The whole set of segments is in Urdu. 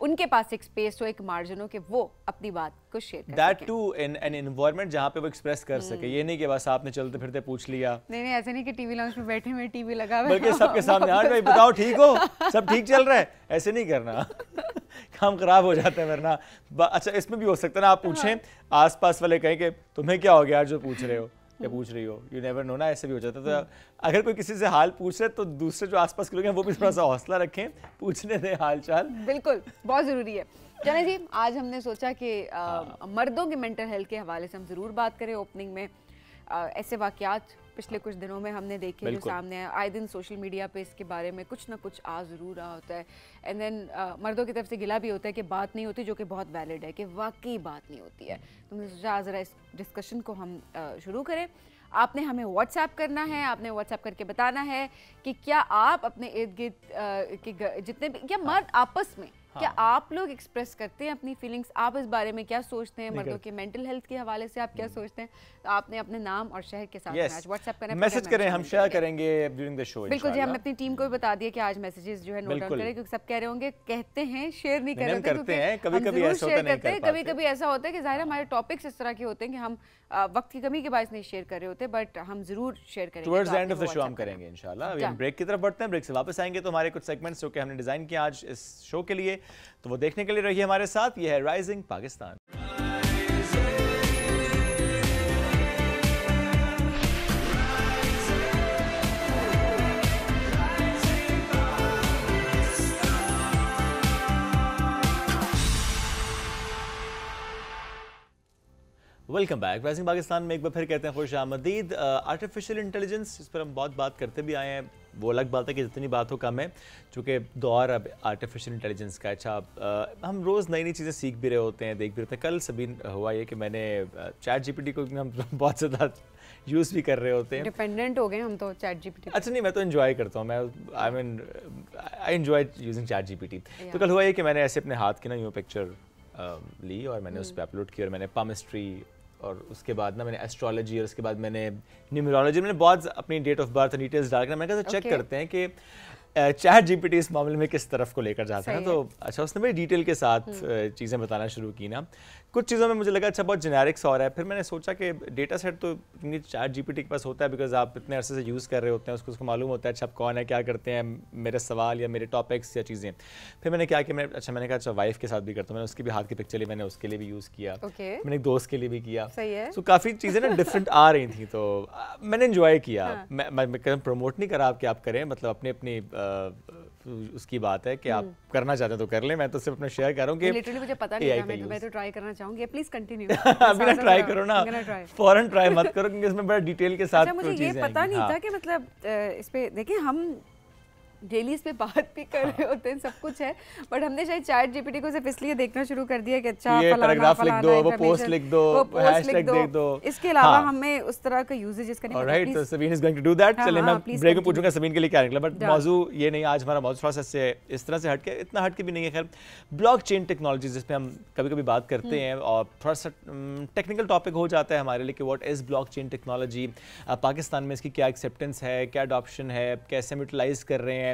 ان کے پاس ایک اسپیس ہو, ایک مارجن ہو کہ وہ اپنی بات کو شیئر کر that to in an environment جہاں پہ وہ ایکسپریس کر سکے. یہ نہیں کہ بس آپ نے چلتے پھرتے پوچھ لیا. نہیں ایسے نہیں کہ ٹی وی لاؤنج میں بیٹھے ہوئے ٹی وی لگا ہوا بلکہ سب کے سامنے ہاں بھائی بتاؤ ٹھیک ہو, سب ٹھیک چل رہا ہے, ایسے نہیں کرنا, کام خراب ہو جاتا ہے ورنہ. اچھا اس میں بھی ہو سکتا ہے نا آپ پوچھیں, آس پاس والے کہیں کہ تمہیں کیا ہو گیا جو پوچھ رہے ہو یا پوچھ رہی ہو, یو نیور نو نا, ایسے بھی ہو جاتا ہے. تو اگر کوئی کسی سے حال پوچھ رہے تو دوسرے جو آس پاس کے لوگ ہیں وہ بھی تھوڑا سا حوصلہ رکھیں, پوچھنے دیں حال چال. بالکل بہت ضروری ہے. چلیں جی, آج ہم نے سوچا کہ مردوں کی مینٹل ہیلتھ کے حوالے سے ہم ضرور بات کریں. اوپننگ میں ایسے واقعات پچھلے کچھ دنوں میں ہم نے دیکھے جو سامنے ہیں, آئے دن سوشل میڈیا پہ اس کے بارے میں کچھ نہ کچھ آ ضرور رہا ہوتا ہے. اینڈ دین مردوں کی طرف سے گلا بھی ہوتا ہے کہ بات نہیں ہوتی, جو کہ بہت ویلڈ ہے کہ واقعی بات نہیں ہوتی ہے. تو میں سوچا ذرا اس ڈسکشن کو ہم شروع کریں. آپ نے ہمیں واٹس ایپ کرنا ہے, آپ نے واٹس ایپ کر کے بتانا ہے کہ کیا آپ اپنے ارد گرد جتنے بھی یا مرد آپس میں کیا آپ لوگ ایکسپریس کرتے ہیں اپنی فیلنگس, آپ اس بارے میں کیا سوچتے ہیں, مردوں کے مینٹل ہیلتھ کے حوالے سے آپ کیا سوچتے ہیں. تو آپ نے اپنے نام اور شہر کے ساتھ آج واٹس ایپ کرنا ہے, میسج کریں, ہم شیئر کریں گے ڈیورنگ دی شو. بالکل جی, ہم نے اپنی ٹیم کو بھی بتا دیا کہ آج میسیجز جو ہے نوٹ ڈاؤن کریں, کیونکہ سب کہہ رہے ہوں گے کہتے ہیں شیئر نہیں کرتے ہیں, کبھی کبھی ایسا ہوتا ہے, کبھی کبھی ایسا ہوتا ہے کہ ظاہر ہمارے ٹاپکس اس طرح کے ہوتے ہیں کہ ہم وقت کی کمی کے باعث نہیں شیئر کر رہے ہوتے, بٹ ہم ضرور شیئر کریں گے. Towards the end of the show ہم کریں گے انشاءاللہ. ابھی ہم بریک کی طرف بڑھتے ہیں, بریک سے واپس آئیں گے تو ہمارے کچھ سیگمنٹس جو کہ ہم نے ڈیزائن کیا آج اس شو کے لیے, تو وہ دیکھنے کے لیے رہیے ہمارے ساتھ. یہ ہے rising Pakistan. Welcome back. Rising Pakistan میں ایک بار پھر کہتے ہیں خوش آمدید. آرٹیفیشیل انٹیلیجنس, جس پر ہم بہت بات کرتے بھی آئے ہیں, وہ الگ بات ہے کہ جتنی بات ہو کم ہے, چونکہ دور اب آرٹیفیشیل انٹیلیجنس کا. اچھا ہم روز نئی نئی چیزیں سیکھ بھی رہے ہوتے ہیں, دیکھ بھی رہے ہوتے ہیں. کل سبین ہوا یہ کہ میں نے چیٹ جی پی ٹی کو ہم بہت زیادہ یوز بھی کر رہے ہوتے ہیں, ڈیپینڈنٹ ہو گئے ہم تو چیٹ جی پی ٹی. اچھا نہیں, میں تو انجوائے کرتا ہوں, میں I enjoy using chat G P T. تو کل ہوا یہ کہ میں نے ایسے اپنے ہاتھ کی نا یوں پکچر لی اور میں نے اس پہ اپلوڈ کی, اور میں نے پامسٹری اور اس کے بعد نا میں نے ایسٹرالوجی, اور اس کے بعد میں نے نیومرولوجی, میں نے بہت اپنی ڈیٹ آف برتھ ڈیٹیلز ڈال کر میں نے کہا چیک کرتے ہیں کہ چیٹ جی پی ٹی اس معاملے میں کس طرف کو لے کر جاتا ہے. تو اچھا اس نے بڑی ڈیٹیل کے ساتھ چیزیں بتانا شروع کی نا. کچھ چیزوں میں مجھے لگا اچھا بہت جنیرکس ہو رہا ہے. پھر میں نے سوچا کہ ڈیٹا سیٹ تو چیٹ جی پی ٹی کے پاس ہوتا ہے, بیکاز آپ اتنے عرصے سے یوز کر رہے ہوتے ہیں, اس کو معلوم ہوتا ہے اچھا آپ کون ہے, کیا کرتے ہیں, میرے سوال یا میرے ٹاپکس یا چیزیں. پھر میں نے کیا کہ میں نے کہا اچھا وائف کے ساتھ بھی کرتا ہوں, میں نے اس کی بھی ہاتھ کی پکچر لی, میں نے اس کے لیے بھی یوز کیا, میں نے ایک دوست کے لیے بھی کیا. سو کافی چیزیں نا ڈفرینٹ آ رہی تھیں, تو میں نے انجوائے کیا. میں پروموٹ نہیں کرا آپ کہ آپ کریں, مطلب اپنی اس کی بات ہے کہ آپ کرنا چاہتے ہیں تو کر لیں. میں تو صرف اپنا شیئر کر رہا ہوں کہ لٹرلی مجھے پتہ نہیں تھا, میں تو ٹرائی کرنا چاہوں گی. Please continue. ابھی نہ ٹرائی کرو نا, فوراً ٹرائی مت کرو, کیونکہ اس میں بڑا ڈیٹیل کے ساتھ مجھے یہ پتہ نہیں تھا کہ مطلب اس پہ دیکھیں ہم ڈیلی اس پہ بات بھی کر رہے ہوتے ہیں, سب کچھ ہے, بٹ ہم نے شاید چیٹ جی پی ٹی کو صرف اس لیے دیکھنا شروع کر دیا کہ اچھا یہ پیراگراف لکھ دو, وہ پوسٹ لکھ دو, ہیش ٹیگ دیکھ دو. اس کے علاوہ ہمیں اس طرح کا یوزیج اس کا نہیں. آلرائٹ, تو Sabeen is going to do that. چلیں میں بریک میں پوچھوں گا سبین کے لیے کیا نکلا, بٹ موضوع یہ نہیں, آج ہمارا موضوع تھوڑا سا اس طرح سے ہٹ کے, اتنا ہٹ کے بھی نہیں ہے. خیر, بلاک چین ٹیکنالوجی جس پہ ہم کبھی کبھی بات کرتے ہیں, اور تھوڑا سا ٹیکنیکل ٹاپک ہو جاتا ہے ہمارے لیے کہ what is blockchain technology, Pakistan میں اس کی کیا ایکسیپٹنس ہے, کیا اڈاپشن ہے, کیسے ہم یوٹیلائز کر رہے ہیں,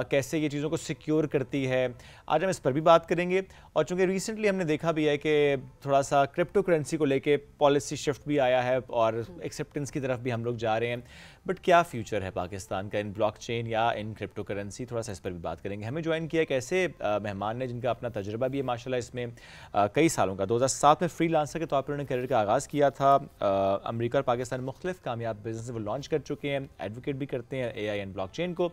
کیسے یہ چیزوں کو سیکیور کرتی ہے. آج ہم اس پر بھی بات کریں گے. اور چونکہ ریسنٹلی ہم نے دیکھا بھی ہے کہ تھوڑا سا کرپٹو کرنسی کو لے کے پالیسی شفٹ بھی آیا ہے, اور ایکسیپٹنس کی طرف بھی ہم لوگ جا رہے ہیں. بٹ کیا فیوچر ہے پاکستان کا ان بلاک چین یا ان کرپٹو کرنسی, تھوڑا سا اس پر بھی بات کریں گے. ہمیں جوائن کیا ایک ایسے مہمان نے جن کا اپنا تجربہ بھی ہے ماشاء اللہ اس میں کئی سالوں کا. 2007 میں فری لانسر کے طور پر انہوں نے کیریئر کا آغاز کیا تھا. امریکہ اور پاکستان مختلف کامیاب بزنس وہ لانچ کر چکے ہیں, ایڈوکیٹ بھی کرتے ہیں اے آئی اینڈ بلاک چین کو.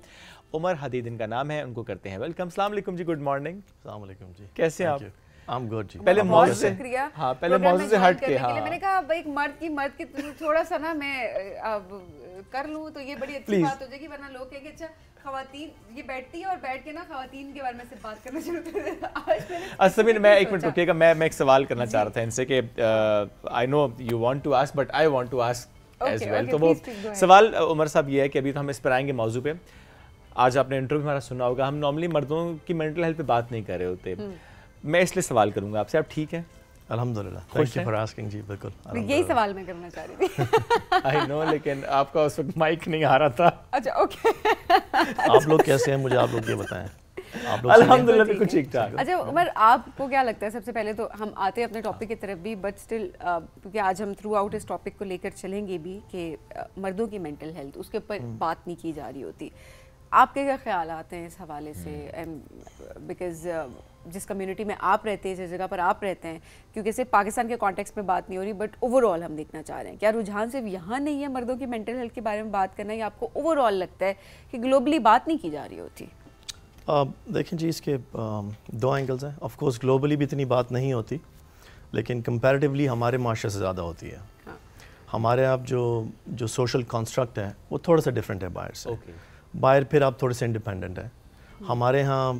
عمر حدید ان کا نام ہے, ان کو کرتے ہیں ویلکم. السلام علیکم جی, گڈ مارننگ. السلام علیکم جی, کیسے ہیں آپ؟ I'm good جی. پہلے موضوع سے پہلے موضوع سے ہٹ کے, میں نے کہا ایک مرد کی تھوڑا سا نا میں اب کر لوں تو یہ بڑی اچھی بات ہو جائے گی, ورنہ لوگ کہیں گے اچھا خواتین یہ بیٹھتی ہے اور بیٹھ کے نا خواتین کے بارے میں سے بات کرنا شروع کر دیتا. اصل میں ایک منٹ رکیے گا, میں ایک سوال کرنا چاہ رہا تھا ان سے کہ I know you want to ask but I want to ask as well. تو وہ سوال عمر صاحب یہ ہے کہ ابھی تو ہم اس پر آئیں گے موضوع پہ. آج آپ نے انٹرویو ہمارا سنا ہوگا, ہم نارملی مردوں کی مینٹل ہیلتھ پہ بات نہیں کر رہے ہوتے. میں اس لیے سوال کروں گا آپ سے, آپ ٹھیک ہیں؟ الحمدللہ, تھینک یو فار آسکنگ جی. بالکل یہی سوال میں کرنا چاہ رہی تھی. آئی نو, لیکن آپ کا اس وقت مائک نہیں آ رہا تھا. اچھا اوکے, آپ لوگ کیسے ہیں مجھے آپ لوگ یہ بتائیں. الحمدللہ بالکل ٹھیک ٹھاک. اچھا عمر, آپ کو کیا لگتا ہے, سب سے پہلے تو ہم آتے ہیں اپنے ٹاپک کی طرف بھی, بٹ اسٹل کیونکہ آج ہم تھرو آؤٹ اس ٹاپک کو لے کر چلیں گے بھی کہ مردوں کی مینٹل ہیلتھ, اس کے اوپر بات نہیں کی جا رہی ہوتی. آپ کے کیا خیالات ہیں اس حوالے سے؟ بیکاز جس کمیونٹی میں آپ رہتے ہیں, جس جگہ پر آپ رہتے ہیں, کیونکہ صرف پاکستان کے کانٹیکس میں بات نہیں ہو رہی, بٹ اوور آل ہم دیکھنا چاہ رہے ہیں, کیا رجحان صرف یہاں نہیں ہے مردوں کی مینٹل ہیلتھ کے بارے میں بات کرنا, یا آپ کو اوور آل لگتا ہے کہ گلوبلی بات نہیں کی جا رہی ہوتی؟ دیکھیں جی, اس کے دو اینگلز ہیں. آف کورس گلوبلی بھی اتنی بات نہیں ہوتی, لیکن کمپیریٹیولی ہمارے معاشرے سے زیادہ ہوتی ہے. ہمارے آپ جو سوشل کنسٹرکٹ ہے وہ تھوڑا سا ڈفرینٹ ہے باہر سے. باہر پھر آپ تھوڑے سے انڈیپینڈنٹ ہیں. ہمارے ہاں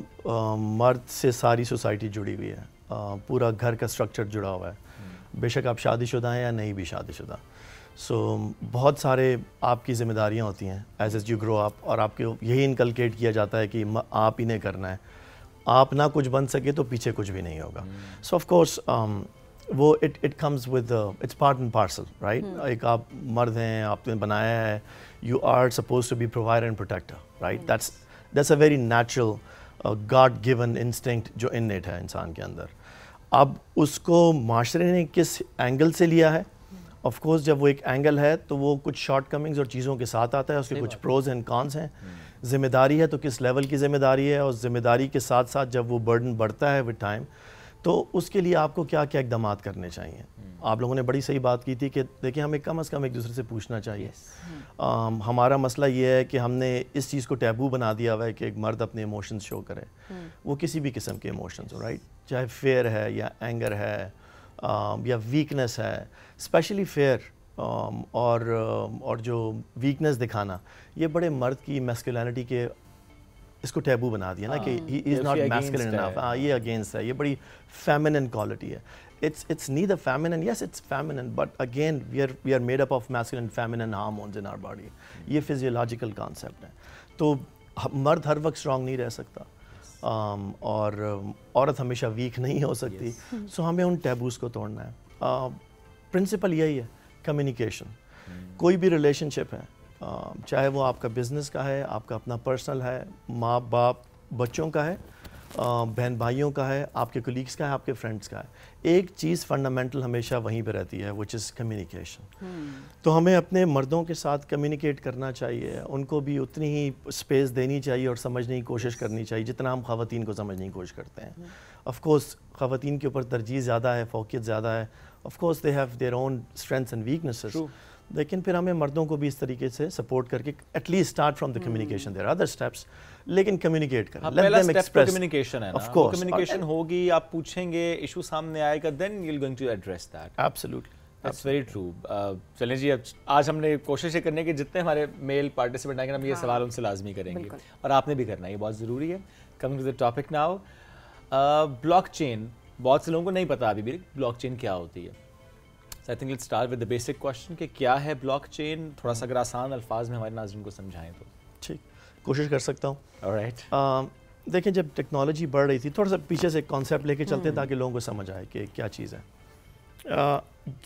مرد سے ساری سوسائٹی جڑی ہوئی ہے, پورا گھر کا اسٹرکچر جڑا ہوا ہے, بے شک آپ شادی شدہ ہیں یا نہیں بھی شادی شدہ. سو بہت سارے آپ کی ذمہ داریاں ہوتی ہیں ایز یو گرو اپ, اور آپ کو یہی انکلکیٹ کیا جاتا ہے کہ آپ ہی نے کرنا ہے. آپ نہ کچھ بن سکے تو پیچھے کچھ بھی نہیں ہوگا. سو آف کورس وہ it comes with its part and parcel, right. ایک آپ مرد ہیں, آپ نے بنایا ہے, you are supposed to be provider and protector, right. That's a very natural God given instinct جو انیٹ ہے انسان کے اندر. اب اس کو معاشرے نے کس اینگل سے لیا ہے, آف کورس جب وہ ایک اینگل ہے تو وہ کچھ شارٹ کمنگز اور چیزوں کے ساتھ آتا ہے, اس کے کچھ پروز اینڈ کانس ہیں. ذمہ داری ہے تو کس لیول کی ذمہ داری ہے, اور ذمہ داری کے ساتھ ساتھ جب وہ برڈن بڑھتا ہے ود ٹائم, تو اس کے لیے آپ کو کیا کیا اقدامات کرنے چاہیے. آپ لوگوں نے بڑی صحیح بات کی تھی کہ دیکھیں ہمیں کم از کم ایک دوسرے سے پوچھنا چاہیے. ہمارا مسئلہ یہ ہے کہ ہم نے اس چیز کو ٹیبو بنا دیا ہوا ہے کہ ایک مرد اپنے ایموشنز شو کرے, وہ کسی بھی قسم کے ایموشنز ہو, رائٹ. چاہے فیئر ہے یا اینگر ہے یا ویکنس ہے, اسپیشلی فیئر اور جو ویکنس دکھانا, یہ بڑے مرد کی میسکولینٹی کے اس کو ٹیبو بنا دیا نا کہ ہی از ناٹ میسکولین انف. یہ اگینسٹ ہے, یہ بڑی فیمنن کوالٹی ہے. It's neither feminine, yes it's feminine, but again we are made up of masculine and feminine hormones in our body. یہ physiological concept ہے. تو مرد ہر وقت strong نہیں رہ سکتا, اور عورت ہمیشہ ویک نہیں ہو سکتی. سو ہمیں ان ٹیبوز کو توڑنا ہے. پرنسپل یہی ہے, کمیونیکیشن. کوئی بھی ریلیشن شپ ہے, چاہے وہ آپ کا بزنس کا ہے, آپ کا اپنا پرسنل ہے, ماں باپ بچوں کا ہے, بہن بھائیوں کا ہے, آپ کے کولیگس کا ہے, آپ کے فرینڈس کا ہے, ایک چیز فنڈامنٹل ہمیشہ وہیں پہ رہتی ہے, وچ از کمیونیکیشن. تو ہمیں اپنے مردوں کے ساتھ کمیونیکیٹ کرنا چاہیے, ان کو بھی اتنی ہی اسپیس دینی چاہیے اور سمجھنے کی کوشش کرنی چاہیے جتنا ہم خواتین کو سمجھنے کی کوشش کرتے ہیں. آف کورس خواتین کے اوپر ترجیح زیادہ ہے, فوقیت زیادہ ہے. Of course they have their own strengths and weaknesses, لیکن پھر ہمیں مردوں کو بھی اس طریقے سے سپورٹ کر کے at least start from the communication. There are other steps, لیکن کمیونیکیٹ کریں. پہلا اسٹیپ تو کمیونیکیشن ہے نا. کمیونیکیشن ہوگی, آپ پوچھیں گے, ایشو سامنے آئے گا, then you will going to address that. Absolutely, that's very true. چلیں جی, آج ہم نے کوشش یہ کرنے کی جتنے ہمارے میل پارٹیسپینٹ آئیں گے ہم یہ سوال ان سے لازمی کریں گے, اور آپ نے بھی کرنا ہے, یہ بہت ضروری ہے. Coming to the topic now, blockchain. بہت سے لوگوں کو نہیں پتا ابھی بھی بلاک چین کیا ہوتی ہے. So I think let's start with the basic question کہ کیا ہے بلاک چین. تھوڑا سا اگر آسان الفاظ میں ہمارے ناظرین کو سمجھائیں تو. ٹھیک, کوشش کر سکتا ہوں. alright. دیکھیں جب ٹیکنالوجی بڑھ رہی تھی, تھوڑا سا پیچھے سے کانسیپٹ لے کے چلتے ہیں تاکہ لوگوں کو سمجھ آئے کہ کیا چیز ہے.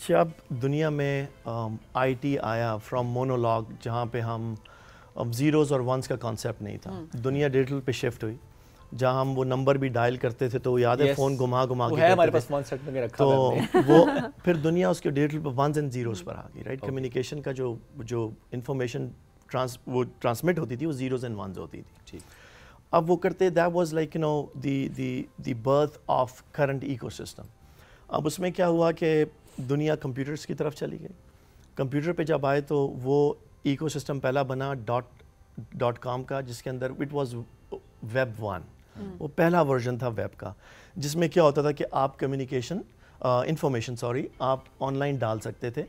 جب دنیا میں آئی ٹی آیا, فرام مونولاگ, جہاں پہ ہم زیروز اور ونس کا کانسیپٹ نہیں تھا, دنیا ڈیجیٹل پہ شفٹ ہوئی, جہاں ہم وہ نمبر بھی ڈائل کرتے تھے تو یاد ہے فون گھما کے ہمارے پاس فون سیٹ میں رکھا تو وہ پھر دنیا اس کے ڈیجیٹل پہ ونز اینڈ زیروز پر آ گئی, رائٹ. کمیونیکیشن کا جو انفارمیشن وہ ٹرانسمٹ ہوتی تھی وہ زیروز اینڈ ونز ہوتی تھی. اب وہ کرتے, that was like you know the birth of current ecosystem. اب اس میں کیا ہوا کہ دنیا کمپیوٹرز کی طرف چلی گئی. کمپیوٹر پہ جب آئے تو وہ ایکو سسٹم پہلا بنا ڈاٹ کام کا, جس کے اندر اٹ واز ویب 1. وہ پہلا ورژن تھا ویب کا, جس میں کیا ہوتا تھا کہ آپ انفارمیشن آپ آن لائن ڈال سکتے تھے,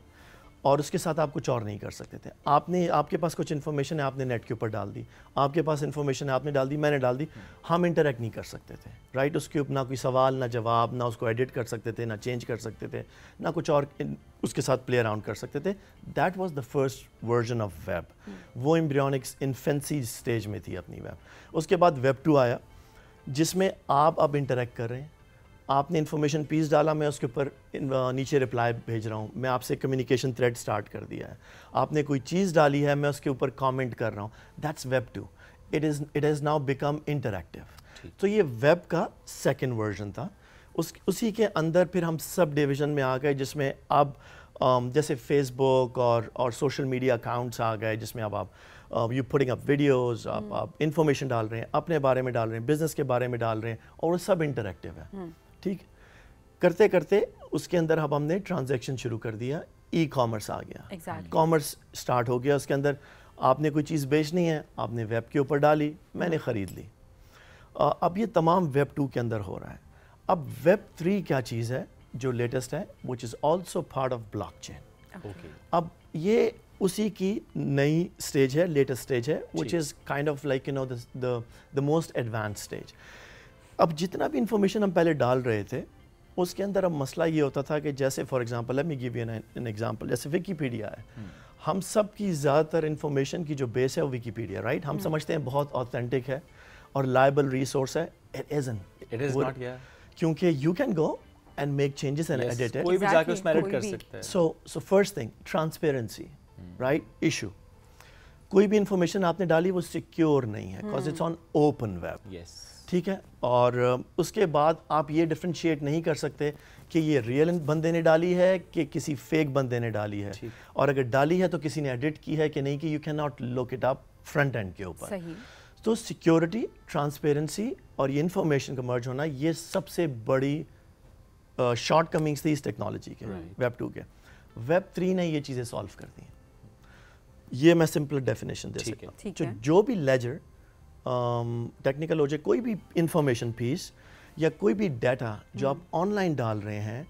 اور اس کے ساتھ آپ کچھ اور نہیں کر سکتے تھے. آپ کے پاس کچھ انفارمیشن ہے, آپ نے نیٹ کے اوپر ڈال دی, آپ کے پاس انفارمیشن ہے, آپ نے ڈال دی, میں نے ڈال دی, ہم انٹریکٹ نہیں کر سکتے تھے, رائٹ. اس کے اوپر نہ کوئی سوال, نہ جواب, نہ اس کو ایڈٹ کر سکتے تھے, نہ چینج کر سکتے تھے, نہ کچھ اور اس کے ساتھ پلے اراؤنڈ کر سکتے تھے. That was the first version of web. وہ ایمبریونک انفینسی اسٹیج میں تھی اپنی ویب. اس کے بعد ویب 2 آیا, جس میں آپ اب انٹریکٹ کر رہے ہیں. آپ نے انفارمیشن پیس ڈالا, میں اس کے اوپر نیچے رپلائی بھیج رہا ہوں, میں آپ سے کمیونیکیشن تھریڈ سٹارٹ کر دیا ہے. آپ نے کوئی چیز ڈالی ہے, میں اس کے اوپر کامنٹ کر رہا ہوں. That's web 2. It has now become interactive. تو یہ ویب کا سیکنڈ ورژن تھا. اسی کے اندر پھر ہم سب ڈویژن میں آ گئے جس میں اب جیسے فیس بک اور سوشل میڈیا اکاؤنٹس آ گئے جس میں اب آپ یو پٹنگ اپ ویڈیوز, آپ انفارمیشن ڈال رہے ہیں, اپنے بارے میں ڈال رہے ہیں, بزنس کے بارے میں ڈال رہے ہیں, اور وہ سب انٹریکٹیو ہے. ٹھیک کرتے کرتے اس کے اندر اب ہم نے ٹرانزیکشن شروع کر دیا, ای کامرس آ گیا, کامرس اسٹارٹ ہو گیا. اس کے اندر آپ نے کوئی چیز بیچنی ہے, آپ نے ویب کے اوپر ڈالی, میں نے خرید لی. اب یہ تمام ویب 2 کے اندر ہو رہا ہے. اب ویب 3 کیا چیز ہے جو لیٹسٹ ہے, which is also part of block chain. اب یہ اسی کی نئی سٹیج ہے, لیٹسٹ سٹیج ہے, which is kind of like you know the most advanced stage. اب جتنا بھی انفارمیشن ہم پہلے ڈال رہے تھے اس کے اندر اب مسئلہ یہ ہوتا تھا کہ جیسے for example let me give you an example, جیسے ویکیپیڈیا ہے. ہم سب کی زیادہ تر انفارمیشن کی جو بیس ہے وہ ویکیپیڈیا, رائٹ. ہم سمجھتے ہیں بہت آتھینٹک ہے اور لائبل ریسورس ہے. It isn't. کیونکہ you can go and make changes and edit it. کوئی بھی جا کے اس میں ایڈٹ کر سکتا ہے. So first thing, transparency, right? Issue. کوئی بھی انفارمیشن آپ نے ڈالی وہ سیکیور نہیں ہے because it's on open web. Yes. ٹھیک ہے. اور اس کے بعد آپ یہ ڈفرینشیٹ نہیں کر سکتے کہ یہ ریئل بندے نے ڈالی ہے کہ کسی فیک بندے نے ڈالی ہے, اور اگر ڈالی ہے تو کسی نے ایڈٹ کی ہے کہ نہیں, کہ you can not look it up front end کے اوپر. تو سیکیورٹی, ٹرانسپیرنسی اور یہ انفارمیشن کا مرج ہونا, یہ سب سے بڑی شارٹ کمنگس تھی اس ٹیکنالوجی کے, ویب 2 کے. ویب 3 نے یہ چیزیں سالو کر دی ہیں. یہ میں سمپل ڈیفینیشن دے سکتا ہوں. جو بھی لیجر ٹیکنیکل ہو جائے, کوئی بھی انفارمیشن پیس یا کوئی بھی ڈیٹا جو آپ آن لائن ڈال رہے ہیں,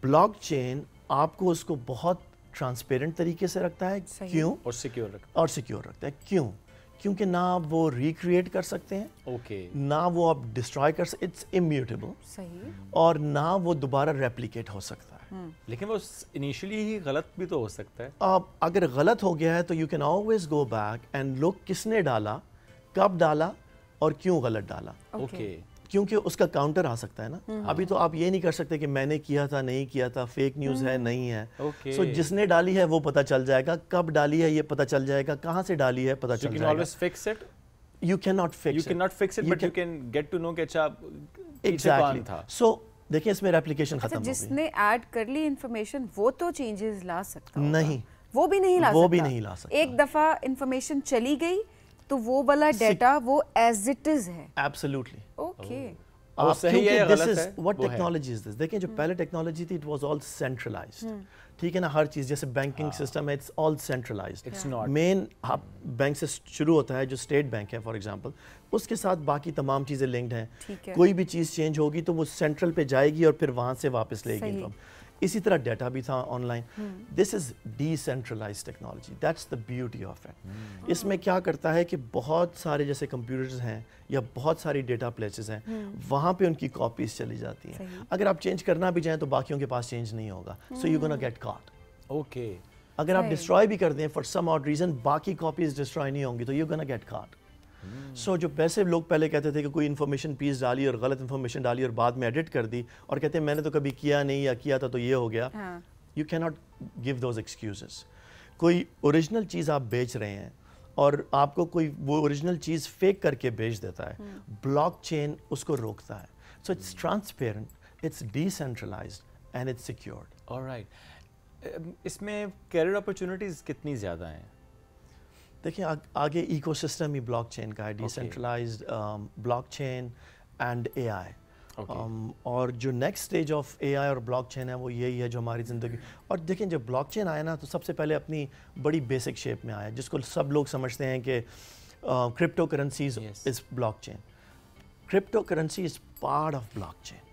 بلاک چین آپ کو اس کو بہت ٹرانسپیرنٹ طریقے سے رکھتا ہے. کیوں؟ اور سیکیور رکھتا ہے. کیوں؟ کیونکہ نہ آپ وہ ریکریٹ کر سکتے ہیں, نہ وہ آپ ڈسٹرائے کر سکتے, اٹس امیوٹیبل, اور نہ وہ دوبارہ ریپلیکیٹ ہو سکتا ہے. لیکن وہ انیشلی ہی غلط بھی تو ہو سکتا ہے. آپ اگر غلط ہو گیا ہے تو you can always go back and look کس نے ڈالا, کب ڈالا اور کیوں غلط ڈالا. کیونکہ اس کا کاؤنٹر آ سکتا ہے نا. ابھی تو آپ یہ نہیں کر سکتے کہ میں نے کیا تھا, نہیں کیا تھا, فیک نیوز ہے, نہیں ہے. سو جس نے ڈالی ہے وہ پتہ چل جائے گا, کب ڈالی ہے یہ پتہ چل جائے گا, کہاں سے ڈالی ہے پتہ چل جائے گا. You cannot fix it, but you can get to know کہ اچھا exactly تھا. سو دیکھیں اس میں ریپلیکیشن ختم ہو گئی. جس نے ایڈ کر لی انفارمیشن وہ تو چینجز لا سکتا نہیں, وہ بھی نہیں لا سکتا. ایک دفعہ انفارمیشن چلی گئی تو وہ والا ڈیٹا وہ ایز اٹ از ہے. Absolutely. Okay. What technology is this? دیکھیں جو پہلے ٹیکنالوجی تھی, it was all centralized. ٹھیک ہے نا, ہر چیز جیسے بینکنگ سسٹم ہے, it's all centralised. Main bank سے شروع ہوتا ہے جو اسٹیٹ بینک ہے فار ایگزامپل, اس کے ساتھ باقی تمام چیزیں لنکڈ ہیں. کوئی بھی چیز چینج ہوگی تو وہ سینٹرل پہ جائے گی اور پھر وہاں سے واپس لے گی انکم. اسی طرح ڈیٹا بھی تھا online. This is decentralized technology. That's the beauty of it. اس میں کیا کرتا ہے کہ بہت سارے جیسے کمپیوٹرز ہیں یا بہت ساری ڈیٹا پلیسز ہیں, وہاں پہ ان کی کاپیز چلی جاتی ہیں. اگر آپ چینج کرنا بھی جائیں تو باقیوں کے پاس چینج نہیں ہوگا. So you gonna get caught. Okay. اگر آپ ڈسٹرائے بھی کر دیں فار سم آڈ ریزن, باقی کاپیز ڈسٹرائے نہیں ہوں گی تو یو گونا گیٹ کاٹ. سو جو پیسے لوگ پہلے کہتے تھے کہ کوئی انفارمیشن پیس ڈالی اور غلط انفارمیشن ڈالی اور بعد میں ایڈٹ کر دی اور کہتے ہیں میں نے تو کبھی کیا نہیں یا کیا تھا تو یہ ہو گیا, یو کی ناٹ گیو دوز ایکسکیوزز. کوئی اوریجنل چیز آپ بیچ رہے ہیں اور آپ کو کوئی وہ اوریجنل چیز فیک کر کے بیچ دیتا ہے, بلاک چین اس کو روکتا ہے. So it's transparent, it's decentralized and it's secured. Alright. اس میں کیریئر اپرچونیٹیز کتنی زیادہ ہیں؟ دیکھیں آگے ایکو سسٹم ہی بلاک چین کا ہے, decentralized blockchain and A I. اور جو next stage of A I اور بلاک چین ہے وہ یہی ہے جو ہماری زندگی. اور دیکھیں جب بلاک چین آیا نا تو سب سے پہلے اپنی بڑی بیسک شیپ میں آیا جس کو سب لوگ سمجھتے ہیں کہ cryptocurrencies is blockchain. Cryptocurrency is part of blockchain.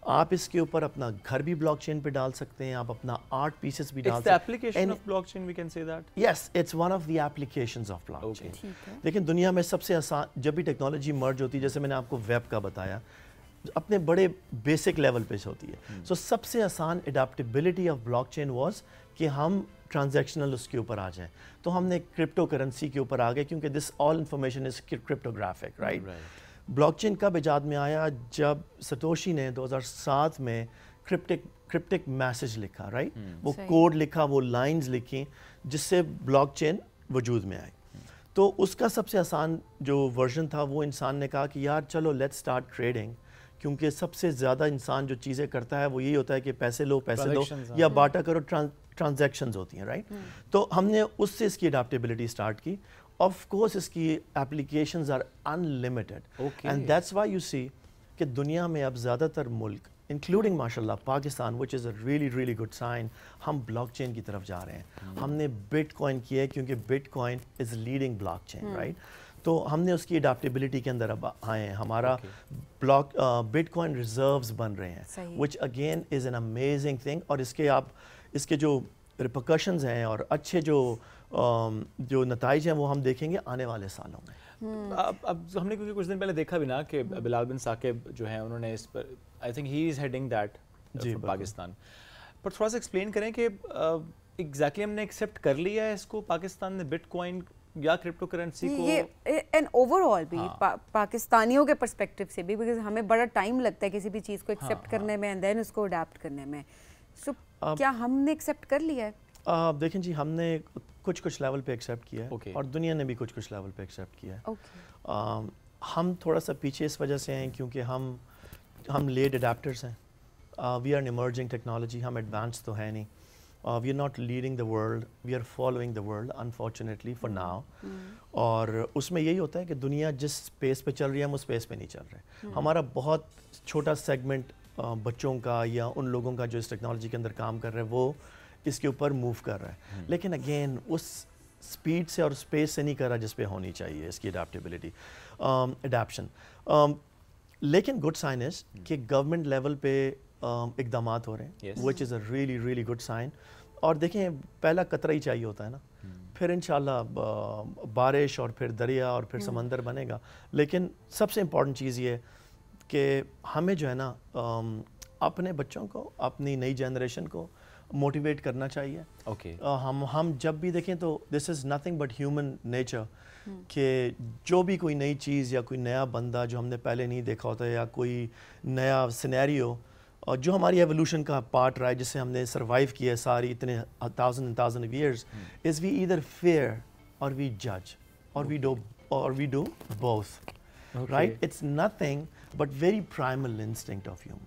آپ اس کے اوپر اپنا گھر بھی بلاک چین پہ ڈال سکتے ہیں, آپ اپنا آرٹ پیسز بھی ڈال سکتے ہیں. Yes, it's one of the applications of blockchain. لیکن دنیا میں سب سے آسان جب بھی ٹیکنالوجی مرج ہوتی ہے, جیسے میں نے آپ کو ویب کا بتایا, اپنے بڑے بیسک لیول پہ ہوتی ہے. سو سب سے آسان adaptability of blockchain was کہ ہم ٹرانزیکشنل اس کے اوپر آ جائیں. تو ہم نے کرپٹو کرنسی کے اوپر آ گئے کیونکہ this all information is cryptographic, right. Blockchain کب ایجاد میں آیا؟ جب ستوشی نے 2007 میں کرپٹک میسج لکھا, رائٹ. وہ کوڈ لکھا, وہ لائنز لکھی جس سے بلاک چین وجود میں آئی. تو اس کا سب سے آسان جو ورژن تھا وہ انسان نے کہا کہ یار چلو لیٹس اسٹارٹ ٹریڈنگ، کیونکہ سب سے زیادہ انسان جو چیزیں کرتا ہے وہ یہی ہوتا ہے کہ پیسے لو پیسے دو یا باٹا کرو، ٹرانزیکشنز ہوتی ہیں، رائٹ. تو ہم نے اس سے اس کی اڈاپٹیبلٹی اسٹارٹ کی. آف کورس اس کی applications are unlimited and that's why you see کہ دنیا میں اب زیادہ تر ملک انکلوڈنگ ماشاء اللہ Pakistan which is a really really good sign, ہم بلاک چین کی طرف جا رہے ہیں. ہم نے بٹ کوائن کیا ہے کیونکہ bitcoin is leading blockchain, right. تو ہم نے اس کی اڈاپٹیبلٹی کے اندر اب آئے ہیں. ہمارا بلاک بٹ کوائن ریزروز بن رہے ہیں which again is an amazing thing. اور اس کے جو ریپرکشنز ہیں اور اچھے جو نتائج ہیں وہ ہم دیکھیں گے آنے والے سالوں میں. اب ہم نے کیونکہ کچھ دن پہلے دیکھا بھی نا کہ بلال بن ثاقب جو ہیں انہوں نے اس پر I think he is heading that Pakistan, پر تھوڑا سا ایکسپلین کریں کہ ایگزیکٹلی ہم نے ایکسیپٹ کر لیا ہے اس کو پاکستان نے بٹ کوائن یا کرپٹو کرنسی کو، یہ اینڈ اوور آل بھی پاکستانیوں کے پرسپیکٹو سے بھی، بیکاز ہمیں بڑا ٹائم لگتا ہے کسی بھی چیز کو ایکسیپٹ کرنے میں اینڈ دین اس کو اڈیپٹ کرنے میں. سو کیا ہم نے ایکسیپٹ کر لیا ہے؟ دیکھیں جی، ہم نے کچھ لیول پہ ایکسیپٹ کیا ہے اور دنیا نے بھی کچھ لیول پہ ایکسیپٹ کیا ہے. ہم تھوڑا سا پیچھے اس وجہ سے ہیں کیونکہ ہم لیٹ اڈیپٹرس ہیں. We are an emerging technology, ہم ایڈوانس تو ہے نہیں. We are not leading the world, we are following the world unfortunately for now. اور اس میں یہی ہوتا ہے کہ دنیا جس اسپیس پہ چل رہی ہے ہم اس اسپیس پہ نہیں چل رہے. ہمارا بہت چھوٹا سیگمنٹ بچوں کا یا ان لوگوں کا جو اس ٹیکنالوجی کے اندر کام کر رہے ہیں وہ اس کے اوپر موو کر رہا ہے، لیکن اگین اس اسپیڈ سے اور اسپیس سے نہیں کر رہا جس پہ ہونی چاہیے اس کی اڈیپٹیبلٹی اڈیپشن. لیکن گڈ سائن از کہ گورنمنٹ لیول پہ اقدامات ہو رہے ہیں which is a really really good sign. اور دیکھیں پہلا قطرہ ہی چاہیے ہوتا ہے نا، پھر انشاءاللہ بارش اور پھر دریا اور پھر سمندر بنے گا. لیکن سب سے امپورٹنٹ چیز یہ ہے کہ ہمیں جو ہے نا اپنے بچوں کو، اپنی نئی جنریشن کو موٹیویٹ کرنا چاہیے. ہم جب بھی دیکھیں تو this is nothing but human nature کہ جو بھی کوئی نئی چیز یا کوئی نیا بندہ جو ہم نے پہلے نہیں دیکھا ہوتا ہے یا کوئی نیا سینیریو جو ہماری ایولیوشن کا پارٹ رہا ہے جس سے ہم نے سروائیو کیا ہے ساری اتنے thousand of years, is we either fear or we جج or we do both, right. It's nothing but very primal instinct of human.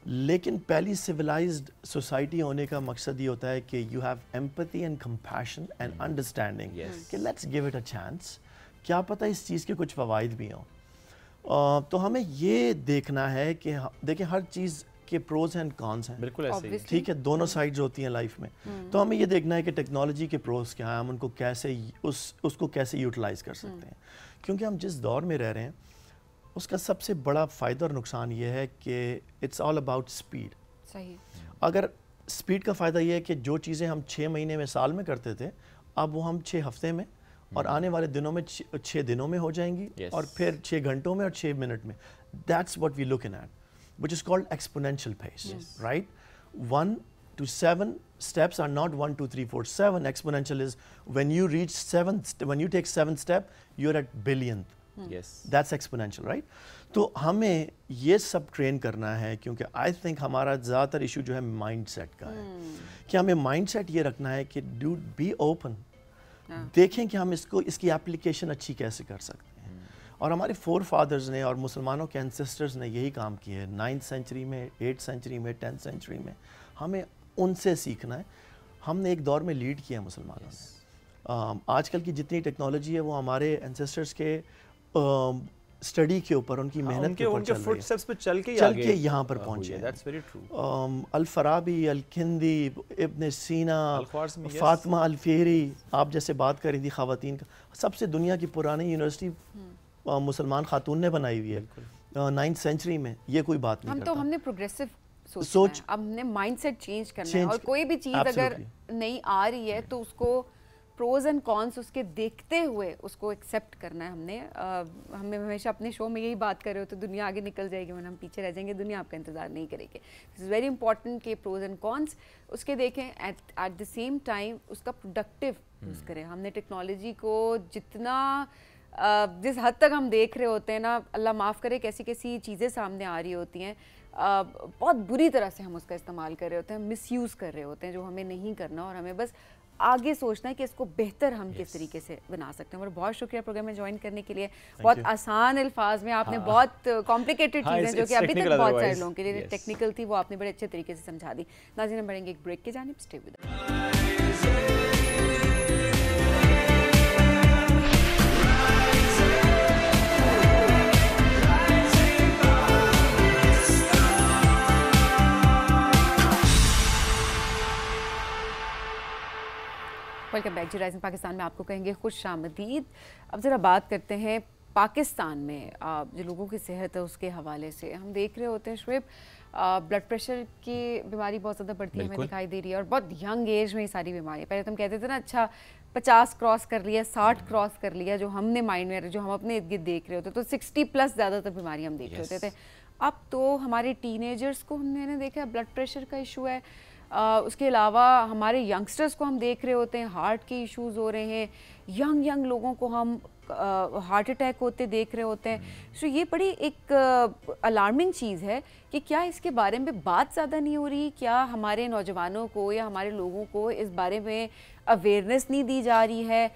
لیکن پہلی سویلائزڈ سوسائٹی ہونے کا مقصد یہ ہوتا ہے کہ you have empathy and compassion and understanding کہ let's give it a chance, کیا پتہ اس چیز کے کچھ فوائد بھی ہوں. تو ہمیں یہ دیکھنا ہے کہ دیکھیں ہر چیز کے پروز اینڈ کانس ہیں، بالکل ایسے ٹھیک ہے، دونوں سائڈز ہوتی ہیں لائف میں. تو ہمیں یہ دیکھنا ہے کہ ٹیکنالوجی کے پروز کیا ہیں، ہم ان کو کیسے اس کو کیسے یوٹیلائز کر سکتے ہیں. کیونکہ ہم جس دور میں رہ رہے ہیں اس کا سب سے بڑا فائدہ اور نقصان یہ ہے کہ اٹس آل اباؤٹ اسپیڈ. صحیح. اگر اسپیڈ کا فائدہ یہ ہے کہ جو چیزیں ہم 6 مہینے میں سال میں کرتے تھے اب وہ ہم 6 ہفتے میں اور آنے والے دنوں میں 6 دنوں میں ہو جائیں گی اور پھر 6 گھنٹوں میں اور 6 منٹ میں. That's what we look in at which is called exponential pace, right? 1 to 7 steps are not 1, 2, 3, 4, 7. Exponential is when you reach when you take 7th step, you're at billionth. Yes. That's exponential, right? تو ہمیں یہ سب ٹرین کرنا ہے کیونکہ I think ہمارا زیادہ تر ایشو جو ہے مائنڈ سیٹ کا ہے کہ ہمیں مائنڈ سیٹ یہ رکھنا ہے کہ ڈوڈ بی اوپن، دیکھیں کہ ہم اس کی اپلیکیشن اچھی کیسے کر سکتے ہیں. اور ہمارے فور فادرز نے اور مسلمانوں کے انسسٹرز نے یہی کام کیا ہے 9th سینچری میں، 8th سینچری میں، 10th سینچری میں. ہمیں ان سے سیکھنا ہے. ہم نے ایک دور میں لیڈ کیا ہے مسلمانوں نے. آج کل کی جتنی ٹیکنالوجی ہے وہ ہمارے انسسٹرز کے اسٹڈی کے اوپر، ان کی محنت کے اوپر چل کے یہاں پر پہنچے ہیں. الفارابی، الکندی، ابن سینا، فاطمہ الفہری، آپ جیسے بات کر رہی تھی خواتین کا، سب سے دنیا کی پرانی یونیورسٹی مسلمان خاتون نے بنائی ہوئی ہے 9th سینچری میں. یہ کوئی بات نہیں کرتا. ہم نے پروگریسو سوچ، اب ہم نے مائنڈ سیٹ چینج کرنا ہے. اور کوئی بھی چیز اگر نہیں آ رہی ہے تو اس کو پروز اینڈ کانس اس کے دیکھتے ہوئے اس کو ایکسیپٹ کرنا ہے. ہمیں ہمیشہ اپنے شو میں یہی بات کر رہے ہوتے دنیا آگے نکل جائے گی ورنہ ہم پیچھے رہ جائیں گے، دنیا آپ کا انتظار نہیں کرے گی. اٹس ویری امپورٹنٹ کہ پروز اینڈ کانس اس کے دیکھیں، ایٹ دا سیم ٹائم اس کا پروڈکٹیو یوز کریں. ہم نے ٹیکنالوجی کو جتنا جس حد تک ہم دیکھ رہے ہوتے ہیں نا، اللہ معاف کرے کیسی کیسی چیزیں سامنے آ رہی ہوتی ہیں، بہت بری طرح سے ہم اس کا استعمال کر رہے ہوتے ہیں، مس یوز کر رہے ہوتے ہیں، جو ہمیں نہیں کرنا. اور ہمیں بس آگے سوچنا ہے کہ اس کو بہتر ہم کس طریقے سے بنا سکتے ہیں. اور بہت شکریہ پروگرام میں جوائن کرنے کے لیے. بہت آسان الفاظ میں آپ نے بہت کمپلیکیٹڈ چیزیں جو کہ ابھی تک بہت سارے لوگوں کے لیے ٹیکنیکل تھی وہ آپ نے بڑے اچھے طریقے سے سمجھا دی. ناظرین ہم بڑھیں گے ایک بریک کی جانب. Stay with us. Welcome back. جی رائزنگ پاکستان میں آپ کو کہیں گے خوش آمدید. اب ذرا بات کرتے ہیں پاکستان میں جو لوگوں کی صحت ہے اس کے حوالے سے. ہم دیکھ رہے ہوتے ہیں شعیب بلڈ پریشر کی بیماری بہت زیادہ بڑھتی ہے ہمیں دکھائی دے رہی ہے اور بہت ینگ ایج میں یہ ساری بیماریاں. پہلے تم کہتے تھے نا اچھا 50 کراس کر لیا 60 کراس کر لیا جو ہم نے مائنڈ میں جو ہم اپنے ارد گرد دیکھ رہے ہوتے تو 60+ زیادہ تر بیماریاں ہم دیکھ رہے ہوتے تھے. اب تو ہمارے ٹین ایجرز کو ہم نے دیکھا ہے بلڈ پریشر کا ایشو ہے. اس کے علاوہ ہمارے ینگسٹرز کو ہم دیکھ رہے ہوتے ہیں ہارٹ کے ایشوز ہو رہے ہیں. ینگ لوگوں کو ہم ہارٹ اٹیک ہوتے دیکھ رہے ہوتے ہیں. سو یہ بڑی ایک الارمنگ چیز ہے کہ کیا اس کے بارے میں بات زیادہ نہیں ہو رہی. کیا ہمارے نوجوانوں کو یا ہمارے لوگوں کو اس بارے میں اویئرنیس نہیں دی جا رہی ہے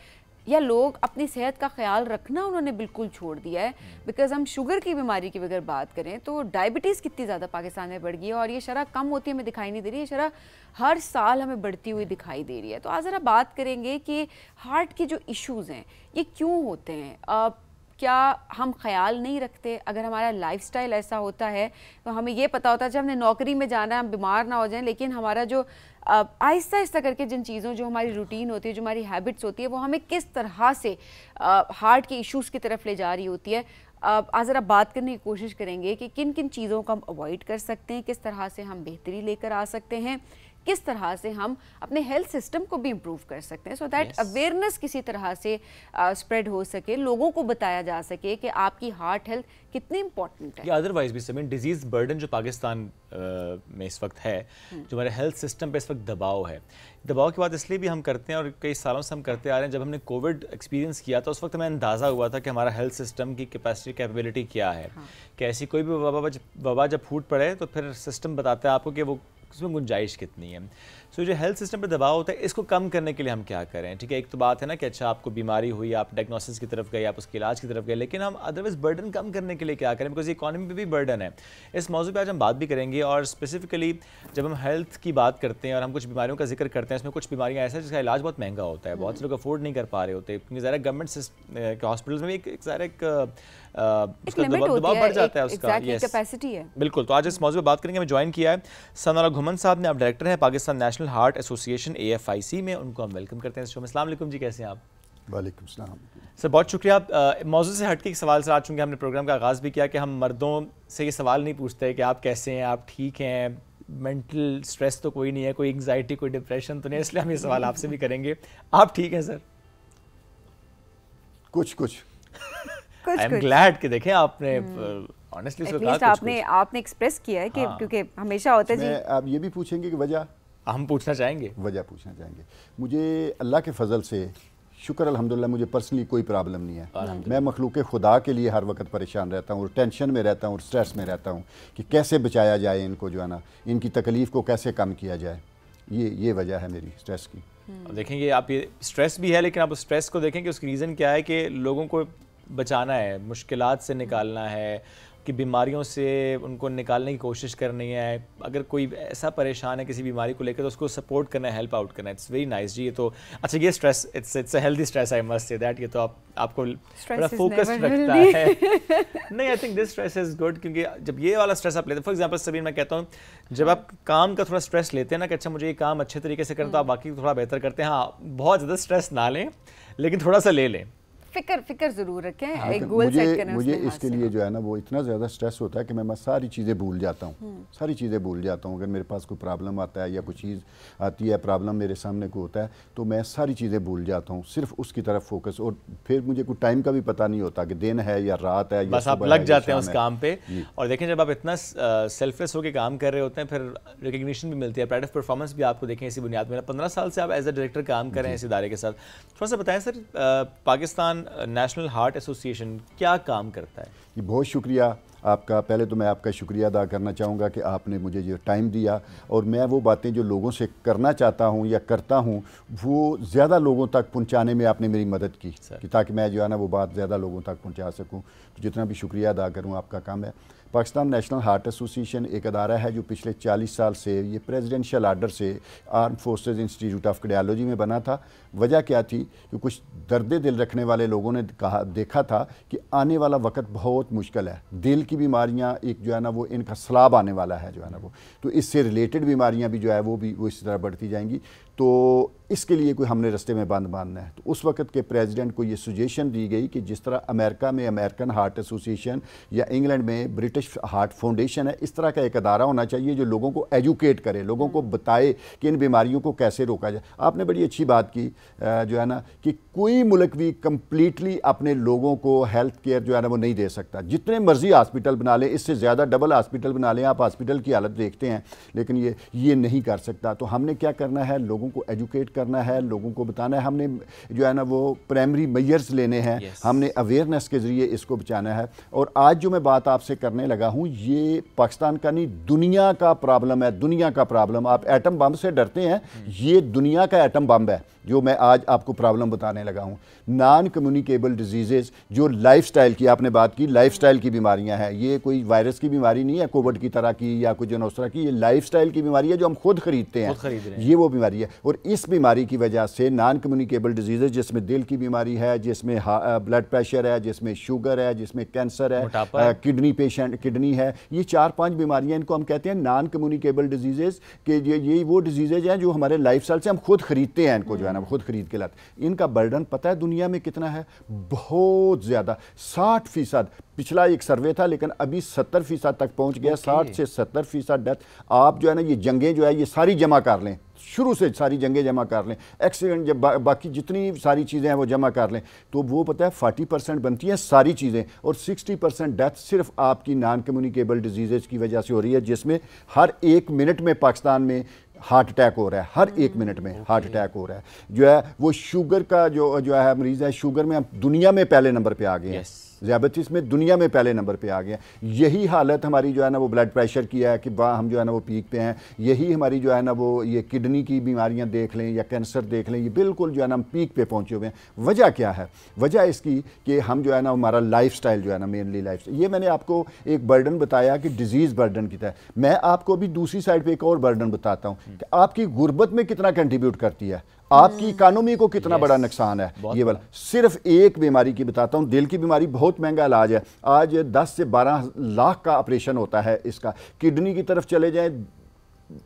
یا لوگ اپنی صحت کا خیال رکھنا انہوں نے بالکل چھوڑ دیا ہے. بیکاز ہم شوگر کی بیماری کی اگر بات کریں تو ڈائبٹیز کتنی زیادہ پاکستان میں بڑھ گئی ہے اور یہ شرح کم ہوتی ہے ہمیں دکھائی نہیں دے رہی. یہ شرح ہر سال ہمیں بڑھتی ہوئی دکھائی دے رہی ہے. تو آج ذرا بات کریں گے کہ ہارٹ کے جو ایشوز ہیں یہ کیوں ہوتے ہیں. کیا ہم خیال نہیں رکھتے؟ اگر ہمارا لائف سٹائل ایسا ہوتا ہے تو ہمیں یہ پتہ ہوتا ہے جب ہم نے نوکری میں جانا ہے ہم بیمار نہ ہو جائیں, لیکن ہمارا جو آہستہ آہستہ کر کے جن چیزوں جو ہماری روٹین ہوتی ہے جو ہماری ہیبٹس ہوتی ہے وہ ہمیں کس طرح سے ہارٹ کے ایشوز کی طرف لے جا رہی ہوتی ہے. آج ذرا بات کرنے کی کوشش کریں گے کہ کن کن چیزوں کو ہم اوائڈ کر سکتے ہیں, کس طرح سے ہم بہتری لے کر آ سکتے ہیں, کس طرح سے ہم اپنے ہیلتھ سسٹم کو بھی امپروو کر سکتے ہیں سو دیٹ اویئرنیس کسی طرح سے اسپریڈ ہو سکے, لوگوں کو بتایا جا سکے کہ آپ کی ہارٹ ہیلتھ کتنی امپورٹنٹ ہے. ادروائز بھی سمین ڈیزیز برڈن جو پاکستان میں اس وقت ہے, جو ہمارے ہیلتھ سسٹم پہ اس وقت دباؤ ہے, دباؤ کی بات اس لیے بھی ہم کرتے ہیں اور کئی سالوں سے ہم کرتے آ رہے ہیں. جب ہم نے کووڈ ایکسپیرینس کیا تھا اس وقت ہمیں اندازہ ہوا تھا کہ ہمارا ہیلتھ سسٹم کی کیپیسٹی کیپیبلٹی کیا ہے, کہ ایسی کوئی بھی وبا جب پھوٹ پڑے تو پھر سسٹم بتاتا ہے آپ کو کہ وہ اس میں گنجائش کتنی ہے. سو جو ہیلتھ سسٹم پہ دباؤ ہوتا ہے اس کو کم کرنے کے لیے ہم کیا کریں. ٹھیک ہے, ایک تو بات ہے نا کہ اچھا آپ کو بیماری ہوئی, آپ ڈائگنوسس کی طرف گئے, آپ اس کے علاج کی طرف گئے, لیکن ہم ادروائز برڈن کم کرنے کے لیے کیا کریں, بیکاز اکانومی پہ بھی برڈن ہے. اس موضوع پہ آج ہم بات بھی کریں گے اور اسپیسیفکلی جب ہم ہیلتھ کی بات کرتے ہیں اور ہم کچھ بیماریوں کا ذکر کرتے ہیں اس میں کچھ بیماریاں ایسا جس کا علاج بہت مہنگا ہوتا ہے, بہت سے لوگ افورڈ نہیں کر پا رہے ہوتے, کیونکہ ظاہر گورنمنٹ کے ہاسپٹلز میں بھی ایک دباؤ بڑھ جاتا ہے اس کا. بالکل. تو آج اس موضوع پہ بات کریں گے. ہمیں جوائن کیا ہے ثناء گھمن صاحب نے, آپ ڈائریکٹر ہیں Pakistan national heart association AFIC میں, ان کو ہم ویلکم کرتے ہیں. السلام علیکم جی, کیسے ہیں آپ؟ وعلیکم السلام سر. بہت شکریہ. موضوع سے ہٹ کے ایک سوال سر, آج چونکہ ہم نے پروگرام کا آغاز بھی کیا کہ ہم مردوں سے یہ سوال نہیں پوچھتے کہ آپ کیسے ہیں, آپ ٹھیک ہیں, مینٹل سٹریس تو کوئی نہیں ہے, کوئی انگزائٹی کوئی ڈپریشن تو نہیں, اس لیے ہم یہ سوال آپ سے بھی کریں گے. آپ ٹھیک ہیں سر؟ کچھ آئی ایم گلیڈ کہ دیکھیں آپ نے آنیسٹلی اس کو کہا, آپ نے ایکسپریس کیا ہے کہ کیونکہ ہمیشہ ہوتا ہے. جی آپ یہ بھی پوچھیں گے کہ وجہ ہم پوچھنا چاہیں گے, وجہ پوچھنا چاہیں گے. مجھے اللہ کے فضل سے شکر الحمدللہ مجھے پرسنلی کوئی پرابلم نہیں ہے. میں مخلوق خدا کے لیے ہر وقت پریشان رہتا ہوں اور ٹینشن میں رہتا ہوں اور سٹریس میں رہتا ہوں کہ کیسے بچایا جائے ان کو, جو ہے نا ان کی تکلیف کو کیسے کم کیا جائے. یہ وجہ ہے میری سٹریس کی. دیکھیں گے آپ, یہ سٹریس بھی ہے لیکن آپ اس سٹریس کو دیکھیں کہ اس کی ریزن کیا ہے, کہ لوگوں کو بچانا ہے, مشکلات سے نکالنا ہے, کہ بیماریوں سے ان کو نکالنے کی کوشش کرنی ہے. اگر کوئی ایسا پریشان ہے کسی بیماری کو لے کر تو اس کو سپورٹ کرنا ہے, ہیلپ آؤٹ کرنا ہے. اٹس ویری نائس جی. یہ تو اچھا, یہ stress it's a healthy stress, I must say that. یہ تو آپ کو بڑا فوکس رکھتا ہے. نہیں, I think this stress is good, کیونکہ جب یہ والا اسٹریس آپ لیتے ہیں, فار ایگزامپل سبین میں کہتا ہوں جب آپ کام کا تھوڑا اسٹریس لیتے ہیں نا کہ اچھا مجھے یہ کام اچھے طریقے سے کرنا تو آپ باقی تھوڑا بہتر کرتے ہیں. ہاں, بہت زیادہ اسٹریس نہ لیں لیکن تھوڑا سا لے لیں, فکر ضرور رکھیں, ایک گول سیٹ کریں. مجھے اس کے لیے جو ہے نا وہ اتنا زیادہ سٹریس ہوتا ہے کہ میں ساری چیزیں بھول جاتا ہوں. اگر میرے پاس کوئی پرابلم آتا ہے یا کوئی چیز آتی ہے, پرابلم میرے سامنے کو ہوتا ہے, تو میں ساری چیزیں بھول جاتا ہوں, صرف اس کی طرف فوکس. اور پھر مجھے کوئی ٹائم کا بھی پتہ نہیں ہوتا کہ دن ہے یا رات ہے, بس آپ لگ جاتے ہیں اس کام پہ. اور دیکھیں جب آپ اتنا سیلفلیس ہو کے کام کر رہے ہوتے ہیں پھر ریکگنیشن بھی ملتی ہے, پرائڈ آف پرفارمنس بھی آپ کو دیکھیں اسی بنیاد میں. 15 سال سے آپ ایز اے ڈائریکٹر کام کر رہے ہیں اس ادارے کے ساتھ. تھوڑا سا بتائیں سر, پاکستان نیشنل ہارٹ ایسوسیشن کیا کام کرتا ہے؟ یہ بہت شکریہ آپ کا. پہلے تو میں آپ کا شکریہ ادا کرنا چاہوں گا کہ آپ نے مجھے جو ٹائم دیا, اور میں وہ باتیں جو لوگوں سے کرنا چاہتا ہوں یا کرتا ہوں وہ زیادہ لوگوں تک پہنچانے میں آپ نے میری مدد کی, کہ تاکہ میں جو ہے نا وہ بات زیادہ لوگوں تک پہنچا سکوں. تو جتنا بھی شکریہ ادا کروں آپ کا کام ہے. پاکستان نیشنل ہارٹ ایسوسی ایشن ایک ادارہ ہے جو پچھلے 40 سال سے یہ پریزیڈنشل آرڈر سے arm forces institute of cardiology میں بنا تھا. وجہ کیا تھی کہ کچھ درد دل رکھنے والے لوگوں نے دیکھا تھا کہ آنے والا وقت بہت مشکل ہے, دل کی بیماریاں ایک جو ہے نا وہ ان کا سلاب آنے والا ہے جو ہے نا وہ, تو اس سے ریلیٹڈ بیماریاں بھی جو ہے وہ اسی طرح بڑھتی جائیں گی. تو اس کے لیے کوئی ہم نے رستے میں بند باندھنا ہے. تو اس وقت کے پریزیڈنٹ کو یہ سجیشن دی گئی کہ جس طرح امریکہ میں امریکن ہارٹ ایسوسی ایشن یا انگلینڈ میں برٹش ہارٹ فاؤنڈیشن ہے, اس طرح کا ایک ادارہ ہونا چاہیے جو لوگوں کو ایجوکیٹ کرے, لوگوں کو بتائے کہ ان بیماریوں کو کیسے روکا جائے. آپ نے بڑی اچھی بات کی جو ہے نا کہ کوئی ملک بھی کمپلیٹلی اپنے لوگوں کو ہیلتھ کیئر جو ہے نا وہ نہیں دے سکتا. جتنے مرضی ہاسپٹل بنا لیں, اس سے زیادہ ڈبل ہاسپٹل بنا لیں, آپ ہاسپٹل کی حالت دیکھتے ہیں, لیکن یہ نہیں کر سکتا. تو ہم نے کیا کرنا ہے, لوگوں کو ایجوکیٹ کرنا ہے, لوگوں کو بتانا ہے. ہم نے جو ہے نا وہ پرائمری میئرز لینے ہیں, ہم نے اویئرنیس کے ذریعے اس کو بچانا ہے. اور آج جو میں بات آپ سے کرنے لگا ہوں یہ پاکستان کا نہیں, دنیا کا پرابلم ہے, دنیا کا پرابلم. آپ ایٹم بم سے ڈرتے ہیں, یہ دنیا کا ایٹم بم ہے جو میں آج آپ کو پرابلم بتانے لگا ہوں. نان کمیونیکیبل ڈیزیزز, جو لائف سٹائل کی آپ نے بات کی, لائف سٹائل کی بیماریاں ہیں. یہ کوئی وائرس کی بیماری نہیں ہے کووڈ کی طرح کی یا کوئی جنوسرا کی, یہ لائف سٹائل کی بیماری ہے جو ہم خود خریدتے ہیں, یہ وہ بیماری ہے. اور اس بیماری کی وجہ سے نان کمیونیکیبل ڈیزیزز جس میں دل کی بیماری ہے, جس میں بلڈ پریشر ہے, جس میں شوگر ہے, جس میں کینسر ہے, کڈنی ہے, یہ 4-5 بیماریاں ان کو ہم کہتے ہیں نان کمیونیکیبل ڈیزیزز, کہ یہ وہ ڈیزیزز ہیں جو ہمارے لائف سٹائل سے ہم خود خریدتے ہیں, ان کو جو ہے نا خود خرید کے لاتے. ان کا برڈن پتہ ہے دنیا میں کتنا ہے, بہت زیادہ. 60% پچھلا ایک سروے تھا لیکن ابھی 70% تک پہنچ گیا. 60 سے 70% ڈیتھ. آپ جو ہے نا یہ جنگیں جو ہے یہ ساری جمع کر لیں, شروع سے ساری جنگیں جمع کر لیں, ایکسیڈنٹ جب باقی جتنی ساری چیزیں ہیں وہ جمع کر لیں, تو وہ پتہ ہے 40% بنتی ہیں ساری چیزیں, اور 60% ڈیتھ صرف آپ کی نان کمیونیکیبل ڈیزیزز کی وجہ سے ہو رہی ہے, جس میں ہر 1 منٹ میں پاکستان میں ہارٹ اٹیک ہو رہا ہے, ہر 1 منٹ میں ہارٹ اٹیک ہو رہا ہے. جو ہے وہ شوگر کا جو ہے مریض ہے, شوگر میں ہم دنیا میں پہلے نمبر پہ آ گئے ہیں, ذیابیطس میں دنیا میں پہلے نمبر پہ آ گئے ہیں. یہی حالت ہماری جو ہے نا وہ بلڈ پریشر کی ہے کہ ہم جو ہے نا وہ پیک پہ ہیں. یہی ہماری جو ہے نا وہ یہ کڈنی کی بیماریاں دیکھ لیں یا کینسر دیکھ لیں, یہ بالکل جو ہے نا ہم پیک پہ پہنچے ہوئے ہیں. وجہ کیا ہے؟ وجہ اس کی کہ ہم جو ہے نا ہمارا لائف سٹائل جو ہے نا مینلی لائف سٹائل. یہ میں نے آپ کو ایک برڈن بتایا کہ ڈیزیز برڈن کی طرح, میں آپ کو بھی دوسری سائڈ پہ ایک اور برڈن بتاتا ہوں کہ آپ کی غربت میں کتنا کنٹریبیوٹ کرتی ہے, آپ کی اکانومی کو کتنا بڑا نقصان ہے. یہ والا صرف ایک بیماری کی بتاتا ہوں, دل کی بیماری بہت مہنگا علاج ہے, آج 10 سے 12 لاکھ کا آپریشن ہوتا ہے اس کا. کڈنی کی طرف چلے جائیں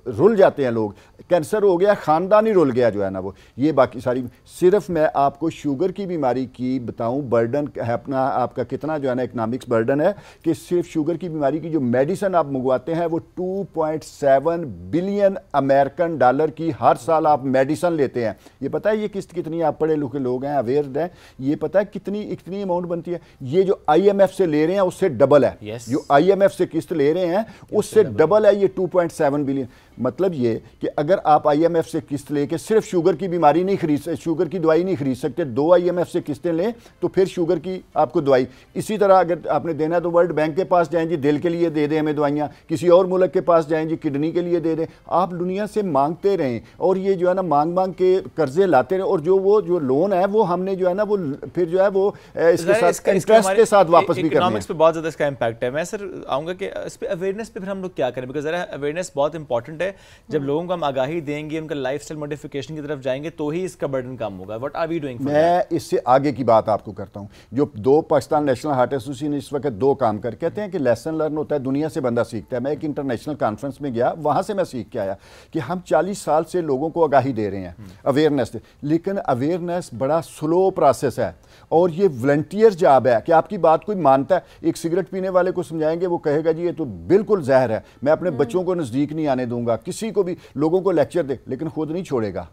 رول جاتے ہیں لوگ, کینسر ہو گیا خاندان ہی رول گیا جو ہے نا وہ. یہ باقی ساری, صرف میں آپ کو شوگر کی بیماری کی بتاؤں برڈن ہے اپنا, آپ کا کتنا جو ہے نا اکنامکس برڈن ہے, کہ صرف شوگر کی بیماری کی جو میڈیسن آپ منگواتے ہیں وہ 2.7 بلین امریکن ڈالر کی ہر سال آپ میڈیسن لیتے ہیں. یہ پتہ ہے یہ قسط کتنی, آپ پڑھے لکھے لوگ ہیں, اویئر ہیں, یہ پتہ ہے کتنی اماؤنٹ بنتی ہے. یہ جو IMF سے لے رہے ہیں اس سے ڈبل ہے, جو IMF سے قسط لے رہے ہیں اس سے ڈبل ہے یہ 2.7 بلین. مطلب یہ کہ اگر آپ IMF سے قسط لے کے صرف شوگر کی بیماری نہیں خرید سکتے, شوگر کی دوائی نہیں خرید سکتے, 2 IMF سے قسطیں لیں تو پھر شوگر کی آپ کو دوائی. اسی طرح اگر آپ نے دینا تو ورلڈ بینک کے پاس جائیں جی دل کے لیے دے دیں ہمیں دوائیاں, کسی اور ملک کے پاس جائیں جی کڈنی کے لیے دے دیں. آپ دنیا سے مانگتے رہیں اور یہ جو ہے نا مانگ کے قرضے لاتے رہیں, اور جو لون ہے وہ ہم نے جو ہے نا وہ پھر جو ہے وہ اس کے ساتھ انٹرسٹ کے ساتھ واپس بھی کرنے ہیں. اکنامکس پہ بہت زیادہ اس کا امپیکٹ ہے. میں سر آؤں گا کہ اس پہ اویئرنیس پہ پھر ہم لوگ کیا کریں, بیکاز ذرا اویئرنیس بہت امپورٹنٹ ہے. جب لوگوں کو ہم آگاہی دیں گے, ان کا لائف سٹائل موڈیفیکیشن کی طرف جائیں گے تو ہی اس کا برڈن کم ہوگا. What are we doing? میں اس سے آگے کی بات آپ کو کرتا ہوں. جو 2 پاکستان نیشنل ہارٹ ایسوسی نے اس وقت 2 کام کر کہتے ہیں کہ لیسن لرن ہوتا ہے, دنیا سے بندہ سیکھتا ہے. میں ایک انٹرنیشنل کانفرنس میں گیا, وہاں سے میں سیکھ کے آیا کہ ہم 40 سال سے لوگوں کو آگاہی دے رہے ہیں, اویئرنیس, لیکن اویئرنیس بڑا سلو پروسیس ہے اور یہ والنٹیئر جاب ہے کہ آپ کی بات کوئی مانتا ہے. ایک سگریٹ پینے والے کو سمجھائیں گے, وہ کہے گا جی یہ تو بالکل زہر ہے, میں اپنے بچوں کو نزدیک نہیں آنے دوں گا, کسی کو بھی لوگوں کو لیکچر دے, لیکن خود نہیں چھوڑے گا.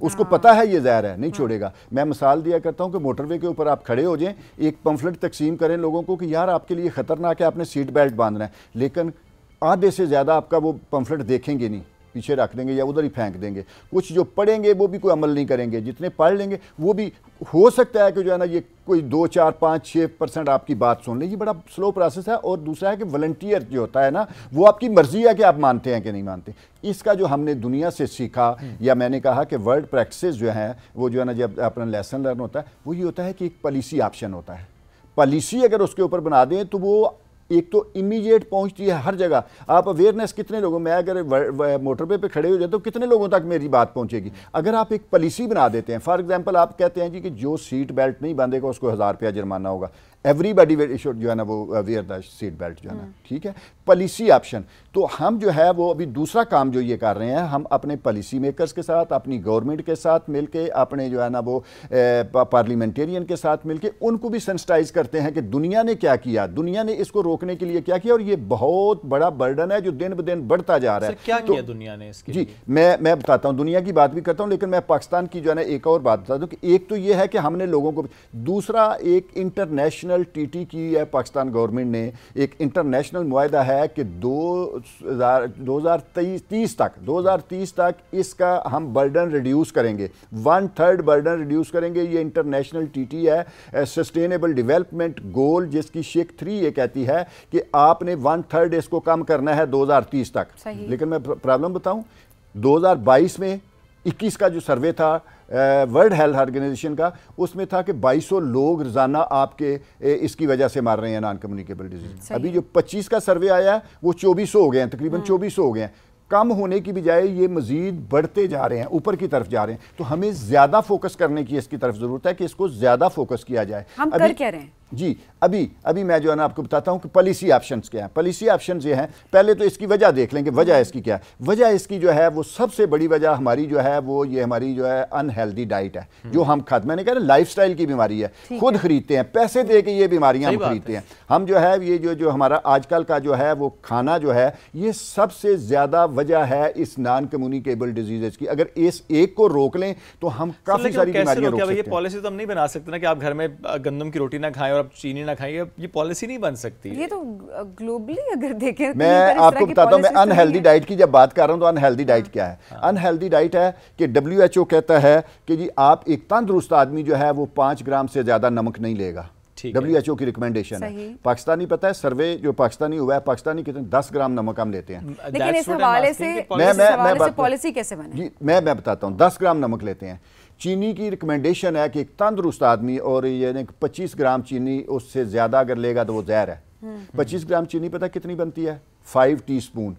اس کو پتہ ہے یہ زہر ہے, نہیں چھوڑے گا. میں مثال دیا کرتا ہوں کہ موٹر وے کے اوپر آپ کھڑے ہو جائیں, ایک پمفلٹ تقسیم کریں لوگوں کو کہ یار آپ کے لیے خطرناک ہے, آپ نے سیٹ بیلٹ باندھنا ہے, لیکن آدھے سے زیادہ آپ کا وہ پمفلٹ دیکھیں گے نہیں, پیچھے رکھ دیں گے یا ادھر ہی پھینک دیں گے. کچھ جو پڑھیں گے وہ بھی کوئی عمل نہیں کریں گے, جتنے پڑھ لیں گے وہ بھی ہو سکتا ہے کہ جو ہے نا یہ کوئی 2, 4, 5, 6% آپ کی بات سن لیں. یہ بڑا سلو پروسیس ہے. اور دوسرا ہے کہ والنٹیئر جو ہوتا ہے نا وہ آپ کی مرضی ہے کہ آپ مانتے ہیں کہ نہیں مانتے. اس کا جو ہم نے دنیا سے سیکھا یا میں نے کہا کہ ورلڈ پریکٹسز جو ہیں وہ جو ہے نا جب اپنا لیسن لرن ہوتا ہے وہ یہ ہوتا ہے کہ ایک پالیسی آپشن ہوتا ہے. پالیسی اگر اس کے اوپر بنا دیں تو وہ ایک تو امیجیٹ پہنچتی ہے ہر جگہ. آپ اویئرنیس کتنے لوگوں, میں اگر موٹر پہ کھڑے ہو جائے تو کتنے لوگوں تک میری بات پہنچے گی. اگر آپ ایک پالیسی بنا دیتے ہیں, فار ایگزامپل آپ کہتے ہیں جی کہ جو سیٹ بیلٹ نہیں باندھے گا اس کو 1000 روپیہ جرمانہ ہوگا. ایوری باڈی شوڈ جو ہے نا وہ ویئر دا سیٹ بیلٹ جو ہے نا, ٹھیک ہے, پالیسی آپشن. تو ہم جو ہے وہ ابھی دوسرا کام جو یہ کر رہے ہیں, ہم اپنے پالیسی میکرز کے ساتھ, اپنی گورنمنٹ کے ساتھ مل کے, اپنے جو ہے نا وہ پارلیمنٹیرین کے ساتھ مل کے ان کو بھی سینسٹائز کرتے ہیں کہ دنیا نے کیا کیا, دنیا نے اس کو روکنے کے لیے کیا کیا. اور یہ بہت بڑا برڈن ہے جو دن بدن بڑھتا جا رہا ہے. کیا کیا دنیا نے اس کے جی میں بتاتا ہوں, دنیا کی بات بھی کرتا ہوں, لیکن میں پاکستان کی جو ہے نا ایک اور بات بتاتا ہوں کہ ایک تو یہ ہے کہ ہم نے لوگوں کو, دوسرا ایک انٹرنیشنل ٹی ٹی کی ہے پاکستان گورنمنٹ نے, ایک انٹرنیشنل معاہدہ ہے کہ 2030 تک اس کا ہم برڈن ریڈیوس کریں گے, 1/3 برڈن ریڈیوس کریں گے. یہ انٹرنیشنل ٹی ٹی ہے, سسٹینیبل ڈیولپمنٹ گول, جس کی شک 3 یہ کہتی ہے کہ آپ نے 1/3 اس کو کم کرنا ہے 2030 تک. لیکن میں پرابلم بتاؤں, 2022 میں 21 کا جو سروے تھا ورلڈ ہیلتھ آرگنائزیشن کا, اس میں تھا کہ 2200 لوگ روزانہ آپ کے اس کی وجہ سے مر رہے ہیں, نان کمیونیکیبل ڈیزیز. ابھی جو 25 کا سروے آیا ہے وہ 2400 ہو گئے ہیں, تقریباً 2400 ہو گئے ہیں. کم ہونے کی بجائے یہ مزید بڑھتے جا رہے ہیں, اوپر کی طرف جا رہے ہیں. تو ہمیں زیادہ فوکس کرنے کی اس کی طرف ضرورت ہے کہ اس کو زیادہ فوکس کیا جائے. ہم کر کیا رہے ہیں جی ابھی میں جو ہے نا آپ کو بتاتا ہوں کہ پالیسی آپشنز کیا ہیں. پالیسی آپشنز یہ ہیں, پہلے تو اس کی وجہ دیکھ لیں کہ وجہ اس کی کیا ہے. وجہ اس کی جو ہے وہ سب سے بڑی وجہ ہماری جو ہے وہ یہ ہماری جو ہے ان ہیلدی ڈائٹ ہے جو ہم کھاتے, میں نے کہا لائف سٹائل کی بیماری ہے, خود خریدتے ہیں, پیسے دے کے یہ بیماریاں ہم خریدتے ہیں. ہم جو ہے یہ جو ہمارا آج کل کا جو ہے وہ کھانا جو ہے یہ سب سے زیادہ وجہ ہے اس نان کمیونیکیبل ڈیزیزز کی. اگر اس ایک کو روک لیں تو ہم کافی ساری بیماریاں روک سکتے ہیں. یہ پالیسی تو ہم نہیں بنا سکتے نا کہ آپ گھر میں گندم کی روٹی نہ کھائیں اور آپ چینی نہ کھائیں, یہ پالیسی نہیں بن سکتی. یہ تو گلوبلی اگر دیکھیں, میں آپ کو بتاتا ہوں, میں ان ہیلدی ڈائٹ کی جب بات کر رہا ہوں تو ان ہیلدی ڈائٹ کیا ہے. ان ہیلدی ڈائٹ ہے کہ WHO کہتا ہے کہ جی آپ ایک تندرست آدمی جو ہے وہ 5 گرام سے زیادہ نمک نہیں لے گا. WHO کی ریکمنڈیشن ہے. پاکستانی پتہ ہے سروے جو پاکستانی ہوا ہے, پاکستانی کتنے 10 گرام نمک ہم لیتے ہیں. لیکن اس حوالے سے پالیسی کیسے بنے؟ جی میں بتاتا ہوں, 10 گرام نمک لیتے ہیں. چینی کی ریکمنڈیشن ہے کہ ایک تندرست آدمی, اور یعنی 25 گرام چینی اس سے زیادہ اگر لے گا تو وہ زہر ہے. 25 گرام چینی پتہ کتنی بنتی ہے؟ 5 ٹی سپون,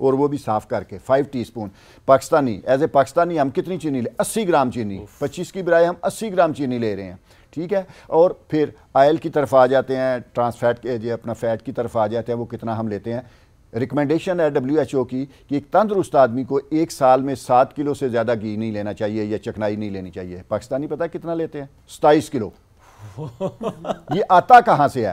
اور وہ بھی صاف کر کے 5 T spoon. Pakistani as a Pakistani ہم کتنی چینی لے, 80 گرام چینی, 25 کی برائے ہم 80 گرام چینی لے رہے ہیں. ٹھیک ہے. اور پھر آئل کی طرف آ جاتے ہیں, ٹرانس فیٹ کے جو اپنا فیٹ کی طرف آ جاتے ہیں, وہ کتنا ہم لیتے ہیں. ریکمنڈیشن ہے WHO کی کہ ایک تندرست آدمی کو 1 سال میں 7 کلو سے زیادہ گھی نہیں لینا چاہیے یا چکنائی نہیں لینی چاہیے. پاکستانی پتہ کتنا لیتے ہیں؟ 27 کلو. یہ آتا کہاں سے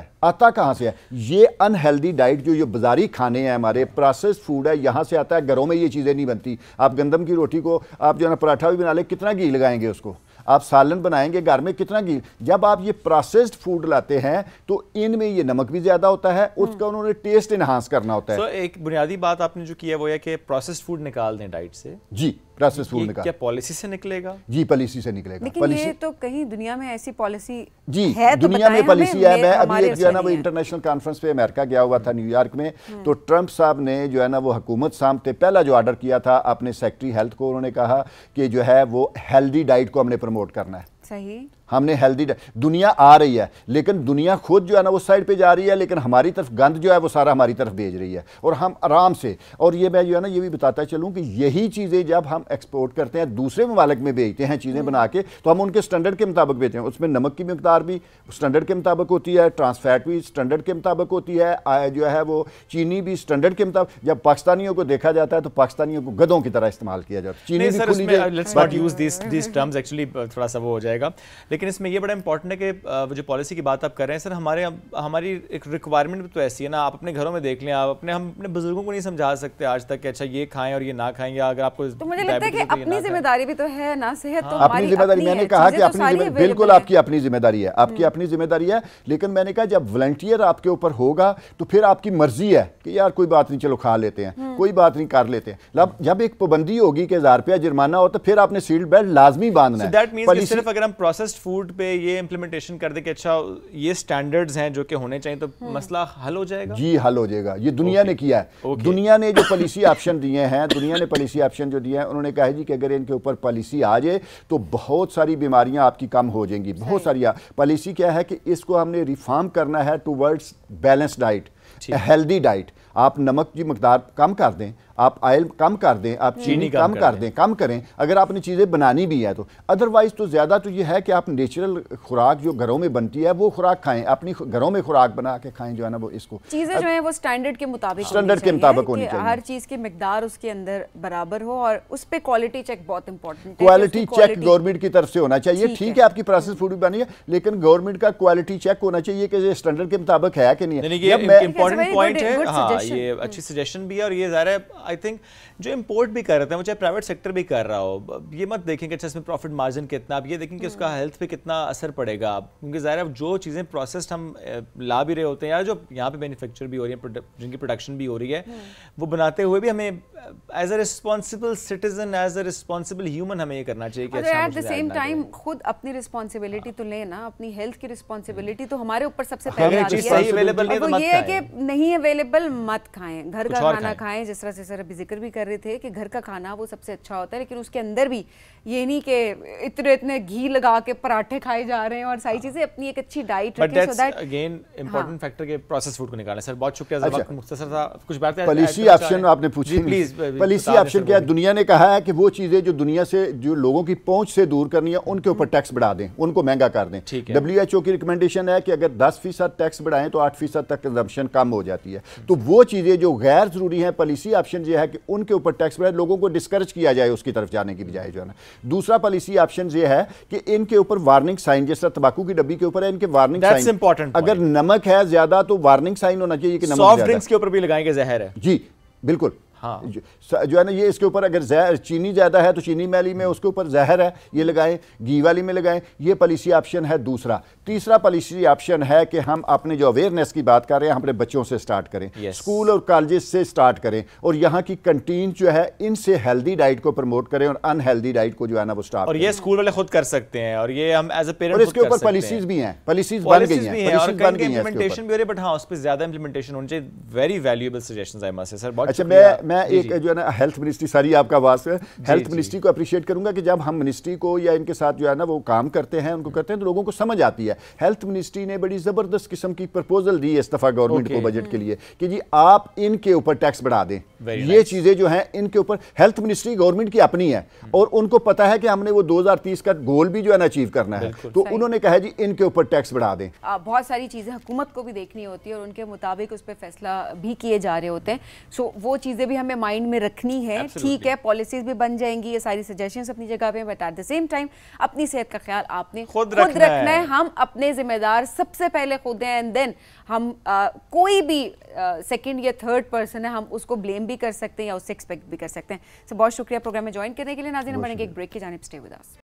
ہے؟ یہ ان ہیلدی ڈائٹ جو یہ بازاری کھانے ہیں, ہمارے پروسیسڈ فوڈ ہے, یہاں سے آتا ہے. گھروں میں یہ چیزیں نہیں بنتی. آپ گندم کی روٹی کو آپ جو ہے نا پراٹھا بھی بنا لیں, کتنا گھی لگائیں گے اس کو؟ آپ سالن بنائیں گے گھر میں, کتنا گھی. جب آپ یہ پروسیسڈ فوڈ لاتے ہیں تو ان میں یہ نمک بھی زیادہ ہوتا ہے, اس کا انہوں نے ٹیسٹ انہانس کرنا ہوتا ہے. ایک بنیادی بات آپ نے جو کی ہے وہ یہ کہ پروسیسڈ فوڈ نکال دیں ڈائٹ سے. جی پروسیسڈ فوڈ نکال. کیا پالیسی سے نکلے گا؟ جی پالیسی سے نکلے گا. لیکن یہ تو کہیں دنیا میں ایسی پالیسی جی دنیا میں پالیسی ہے. میں ابھی ایک جو ہے نا وہ انٹرنیشنل کانفرنس پہ امریکہ گیا ہوا تھا, نیو یارک میں, تو ٹرمپ صاحب نے جو ہے نا وہ حکومت سامنے پہلا جو آرڈر کیا تھا اپنے سیکٹری ہیلتھ کو, انہوں نے کہا کہ جو ہے وہ ہیلدی ڈائٹ کو ہم نے پروموٹ کرنا ہے. صحیح. ہم نے ہیلدی دنیا آ رہی ہے, لیکن دنیا خود جو ہے نا وہ سائڈ پہ جا رہی ہے, لیکن ہماری طرف گند جو ہے وہ سارا ہماری طرف بھیج رہی ہے, اور ہم آرام سے. اور یہ میں جو ہے نا یہ بھی بتاتا چلوں کہ یہی چیزیں جب ہم ایکسپورٹ کرتے ہیں, دوسرے ممالک میں بھیجتے ہیں چیزیں بنا کے, تو ہم ان کے سٹینڈرڈ کے مطابق بھیجتے ہیں. اس میں نمک کی مقدار بھی سٹینڈرڈ کے مطابق ہوتی ہے, ٹرانس فیٹ بھی سٹینڈرڈ کے مطابق ہوتی ہے, جو ہے وہ چینی بھی سٹینڈرڈ کے مطابق. جب پاکستانیوں کو دیکھا جاتا ہے تو پاکستانیوں کو گدوں کی طرح استعمال کیا جاتا ہے. چینی بھی تھوڑا سا وہ ہو جائے گا. لیکن اس میں یہ بڑا امپورٹنٹ ہے کہ وہ جو پالیسی کی بات آپ کر رہے ہیں سر، ہماری ایک ریکوائرمنٹ بھی تو ایسی ہے نا. آپ اپنے گھروں میں دیکھ لیں، ہم اپنے بزرگوں کو نہیں سمجھا سکتے آج تک کہ اچھا یہ کھائیں اور یہ نہ کھائیں، یا اگر آپ کو تو مجھے لگتا ہے کہ اپنی ذمہ داری بھی تو ہے نا، صحت تو اپنی ذمہ داری. میں نے کہا کہ اپنی بالکل آپ کی اپنی ذمہ داری ہے، آپ کی اپنی ذمہ داری ہے. لیکن میں نے کہا جب والنٹیئر آپ کے اوپر ہوگا تو پھر آپ کی مرضی ہے کہ یار کوئی بات نہیں چلو کھا لیتے ہیں، کوئی بات نہیں کر لیتے ہیں. جب ایک پابندی ہوگی کہ 1000 روپیہ جرمانہ ہو تو پھر آپ نے سیٹ بیلٹ لازمی باندھنا ہے. دیٹ مینس کہ صرف اگر ہم پروسیسڈ فوڈ پہ یہ امپلیمنٹیشن کر دیں کہ اچھا یہ سٹینڈرڈز ہیں جو کہ ہونے چاہیے تو مسئلہ حل ہو جائے گا. جی حل ہو جائے گا. یہ دنیا نے کیا ہے. دنیا نے جو پالیسی آپشن دیے ہیں، دنیا نے پالیسی آپشن جو دیے ہیں، انہوں نے کہا ہے جی کہ اگر ان کے اوپر پالیسی آ جائے تو بہت ساری بیماریاں آپ کی کم ہو جائیں گی. بہت ساری پالیسی کیا ہے کہ اس کو ہم نے ریفارم کرنا ہے towards balance diet, healthy diet. آپ نمک کی مقدار کم کر دیں، آپ آئل کم کر دیں، آپ چینی کم کر دیں، کم کریں اگر آپ نے چیزیں بنانی بھی ہے تو. ادروائز تو زیادہ تو یہ ہے کہ آپ نیچرل خوراک جو گھروں میں بنتی ہے وہ خوراک کھائیں، اپنی گھروں میں خوراک بنا کے کھائیں جو ہے نا. وہ اس کو چیزیں جو ہیں وہ سٹینڈرڈ کے مطابق ہونی چاہیے، ہر چیز کی مقدار اس کے اندر برابر ہو، اور اس پہ کوالٹی چیک بہت امپورٹنٹ ہے. کوالٹی چیک گورنمنٹ کی طرف سے ہونا چاہیے. ٹھیک ہے آپ کی پروسیس فوڈ بھی بنی ہے لیکن گورنمنٹ کا کوالٹی چیک ہونا چاہیے کہ یہ سٹینڈرڈ کے مطابق ہے کہ نہیں ہے. یہ امپورٹنٹ پوائنٹ ہے. ہاں یہ اچھی سجیشن بھی ہے. اور یہ ظاہر ہے آئی تھنک جو امپورٹ بھی کر رہے ہیں وہ چاہے پرائیویٹ سیکٹر بھی کر رہا ہو، یہ مت دیکھیں کہ اچھا اس میں پروفٹ مارجن کتنا، آپ یہ دیکھیں کہ اس کا ہیلتھ پہ کتنا اثر پڑے گا. کیونکہ ظاہر ہے جو چیزیں پروسیسڈ ہم لا بھی رہے ہوتے ہیں یا جو یہاں پہ مینوفیکچر بھی ہو رہی ہیں، جن کی پروڈکشن بھی ہو رہی ہے، وہ بناتے ہوئے بھی ہمیں as a responsible citizen, as a responsible human ہمیں یہ کرنا چاہیے کہ ایٹ دا سیم ٹائم خود اپنی رسپانسبلٹی تو لیں نا. اپنی ہیلتھ کی رسپانسبلٹی تو ہمارے اوپر سب سے پہلے آتی ہے. وہ یہ ہے کہ نہیں اویلیبل مت کھائیں، گھر کا کھانا کھائیں. جس طرح سے سر ابھی ذکر بھی کر رہے تھے کہ گھر کا کھانا وہ سب سے اچھا ہوتا ہے، لیکن اس کے اندر بھی یہ نہیں کہ اتنے گھی لگا کے پراٹھے کھائے جا رہے ہیں اور ساری چیزیں. اپنی ایک اچھی ڈائٹ رکھیں. So that again important factor کہ پروسیس فوڈ کو نکالیں. سر بہت شکریہ، وقت مختصر تھا. کچھ باتیں پالیسی آپشن آپ نے پوچھی. پلیز پالیسی آپشن کیا ہے؟ دنیا نے کہا ہے کہ وہ چیزیں جو دنیا سے جو لوگوں کی پہنچ سے دور کرنی ہے ان کے اوپر ٹیکس بڑھا دیں، ان کو مہنگا کر دیں. WHO کی ریکمنڈیشن ہے کہ اگر 10% ٹیکس بڑھائیں تو 8% تک کنزمپشن کم ہو جاتی ہے. تو وہ چیزیں جو غیر ضروری ہیں پالیسی آپشن یہ ہے کہ ان کے اوپر ٹیکس بڑھائے، لوگوں کو ڈسکریج کیا جائے اس کی طرف جانے کی بجائے جو ہے نا. دوسرا پالیسی آپشن یہ ہے کہ ان کے اوپر وارننگ سائن، جس طرح تمباکو کی ڈبی کے اوپر ہے ان کے وارننگ سائن، اگر نمک ہے زیادہ تو وارننگ سائن ہونا چاہیے کہ نمک زیادہ. سافٹ ڈرنکس کے اوپر بھی لگائیں گے زہر ہے. جی بالکل. جو ہے نا یہ اس کے اوپر اگر چینی زیادہ ہے تو چینی میلی میں اس کے اوپر زہر ہے یہ لگائیں، گھی والی میں لگائیں. یہ پالیسی آپشن ہے دوسرا. تیسرا پالیسی آپشن ہے کہ ہم اپنے جو اویئرنیس کی بات کر رہے ہیں ہم اپنے بچوں سے سٹارٹ کریں، اسکول اور کالجز سے سٹارٹ کریں، اور یہاں کی کنٹین جو ہے ان سے ہیلدی ڈائٹ کو پروموٹ کریں اور ان ہیلدی ڈائٹ کو جو ہے نا وہ سٹاپ. اور یہ اسکول والے خود کر سکتے ہیں اور یہ ہم ایز اے پیرنٹ اور اس کے اوپر پالیسیز بھی ہیں، پالیسیز بن گئی ہیں اور امپلیمنٹیشن بھی ہو رہی ہے. بٹ ہاں اس پہ زیادہ امپلیمنٹیشن ہونی چاہیے. Very valuable suggestions I must say. Sir بہت اچھا میں ایک جو ہے نا ہیلتھ منسٹری ساری آپ کا آواز ہے، ہیلتھ منسٹری کو اپریشیٹ کروں گا کہ جب ہم منسٹری کو یا ان کے ساتھ جو ہے نا وہ کام کرتے ہیں ان کو کرتے ہیں تو لوگوں کو سمجھ آتی ہے. ہیلتھ منسٹری نے بڑی زبردست قسم کی پرپوزل دی اس دفعہ گورنمنٹ کو بجٹ کے لیے کہ جی آپ ان کے اوپر ٹیکس بڑھا دیں. یہ چیزیں جو ہیں ان کے اوپر ہیلتھ منسٹری گورنمنٹ کی اپنی ہے اور ان کو پتا ہے کہ ہم نے وہ 2030 کا گول بھی جو ہے نا اچیو کرنا ہے، تو انہوں نے کہا جی ان کے اوپر ٹیکس بڑھا دیں. بہت ساری چیزیں حکومت کو بھی دیکھنی ہوتی ہے اور ان کے مطابق اس پہ فیصلہ بھی کیے جا رہے ہوتے ہیں. سو وہ چیزیں بھی ہمیں مائنڈ میں رکھنی ہے. ٹھیک ہے پالیسیز بھی بن جائیں گی، یہ ساری سجیشنز اپنی جگہ پہ، but at the same time اپنی صحت کا خیال آپ نے خود رکھنا ہے. ہم اپنے ذمہ دار سب سے پہلے خود ہیں، اینڈ دین ہم کوئی بھی سیکنڈ یا تھرڈ پرسن ہے ہم اس کو بلیم بھی کر سکتے ہیں یا اس سے ایکسپیکٹ بھی کر سکتے ہیں. سو بہت شکریہ پروگرام میں جوائن کرنے کے لیے. ناظرین ہم بڑھیں گے ایک بریک کی جانب. Stay with us.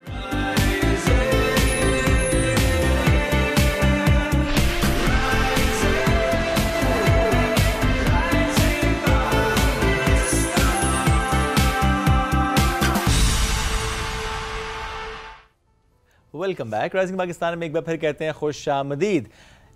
Welcome back. Rising Pakistan میں ایک بار پھر کہتے ہیں خوش آمدید.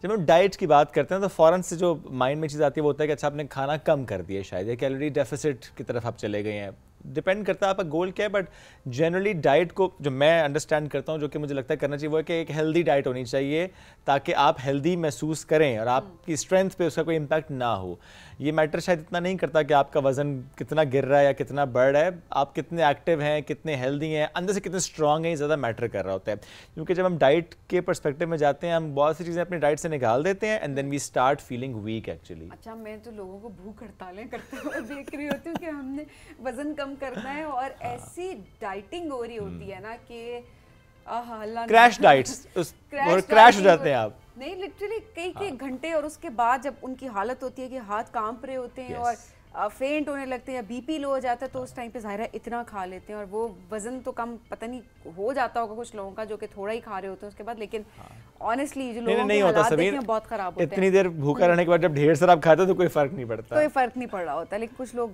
جب ہم ڈائٹ کی بات کرتے ہیں تو فوراً سے جو مائنڈ میں چیز آتی ہے وہ ہوتا ہے کہ اچھا آپ نے کھانا کم کر دیا، شاید یہ کیلوری ڈیفیسٹ کی طرف آپ چلے گئے ہیں. ڈپینڈ کرتا ہے آپ کا گول کیا ہے، بٹ جنرلی ڈائٹ کو جو میں انڈرسٹینڈ کرتا ہوں جو کہ مجھے لگتا ہے کرنا چاہیے وہ ہے کہ ایک ہیلدی ڈائٹ ہونی چاہیے تاکہ آپ ہیلدی محسوس کریں اور آپ کی اسٹرینتھ پہ اس کا کوئی امپیکٹ نہ ہو. یہ میٹر شاید اتنا نہیں کرتا کہ آپ کا وزن کتنا گر رہا ہے یا کتنا بڑھ رہا ہے، آپ کتنے ایکٹیو ہیں، کتنے ہیلدی ہیں، اندر سے کتنے اسٹرانگ ہیں، یہ زیادہ میٹر کر رہا ہوتا ہے. کیونکہ جب ہم ڈائٹ کے پرسپیکٹیو میں جاتے ہیں ہم بہت سی چیزیں اپنی ڈائٹ سے نکال دیتے ہیں and then we start feeling weak actually. اچھا میں تو لوگوں کو بھوک ہڑتالیں کرتے ہوئے دیکھ رہی ہوتی ہوں کہ ہم نے وزن کم کرنا ہے اور ایسی ڈائٹنگ ہو رہی ہوتی ہے نا کہ کریش ڈائٹس اور کریش ہو جاتے ہیں آپ. نہیں لٹرلی کئی گھنٹے, اور اس کے بعد جب ان کی حالت ہوتی ہے کہ ہاتھ کانپ رہے ہوتے ہیں اور فینٹ ہونے لگتے ہیں یا بی پی لو ہو جاتا ہے, تو اس ٹائم پہ ظاہر ہے اتنا کھا لیتے ہیں, اور وہ وزن تو کم پتہ نہیں ہو جاتا ہوگا کچھ لوگوں کا جو کہ تھوڑا ہی کھا رہے ہوتے ہیں اس کے بعد, لیکن آنیسٹلی جو لوگوں کے حالات دیکھتے ہیں بہت خراب ہوتے ہیں. اتنی دیر بھوکا رہنے کے بعد جب ڈھیر سارا آپ کھاتے تو کوئی فرق نہیں پڑتا, کوئی فرق نہیں پڑ رہا ہوتا. لیکن کچھ لوگ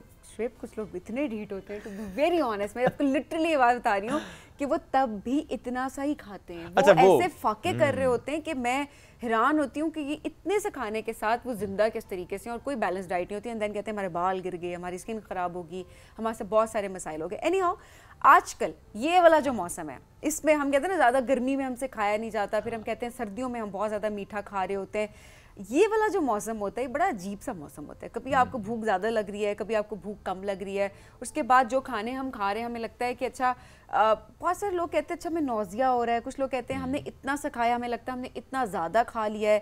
کچھ لوگ اتنے ڈھیٹ ہوتے ہیں, ٹو بی ویری آنیسٹ, میں آپ کو لٹرلی یہ بات بتا رہی ہوں کہ وہ تب بھی اتنا سا ہی کھاتے ہیں, وہ ایسے فاقے کر رہے ہوتے ہیں کہ میں حیران ہوتی ہوں کہ یہ اتنے سے کھانے کے ساتھ وہ زندہ کس طریقے سے, اور کوئی بیلنس ڈائٹ نہیں ہوتی. اینڈ دین کہتے ہیں ہمارے بال گر گئے, ہماری اسکن خراب ہوگی, ہمارے سے بہت سارے مسائل ہو گئے. اینی ہاؤ, آج کل یہ والا جو موسم ہے اس میں ہم کہتے ہیں نا زیادہ گرمی میں ہم سے کھایا نہیں جاتا, پھر ہم کہتے ہیں سردیوں میں ہم بہت زیادہ میٹھا کھا رہے ہوتے ہیں. یہ والا جو موسم ہوتا ہے یہ بڑا عجیب سا موسم ہوتا ہے. کبھی آپ کو بھوک زیادہ لگ رہی ہے, کبھی آپ کو بھوک کم لگ رہی ہے, اس کے بعد جو کھانے ہم کھا رہے ہیں ہمیں لگتا ہے کہ اچھا, بہت سارے لوگ کہتے ہیں اچھا ہمیں نوزیا ہو رہا ہے, کچھ لوگ کہتے ہیں ہم نے اتنا سا کھایا, ہمیں لگتا ہے ہم نے اتنا زیادہ کھا لیا ہے.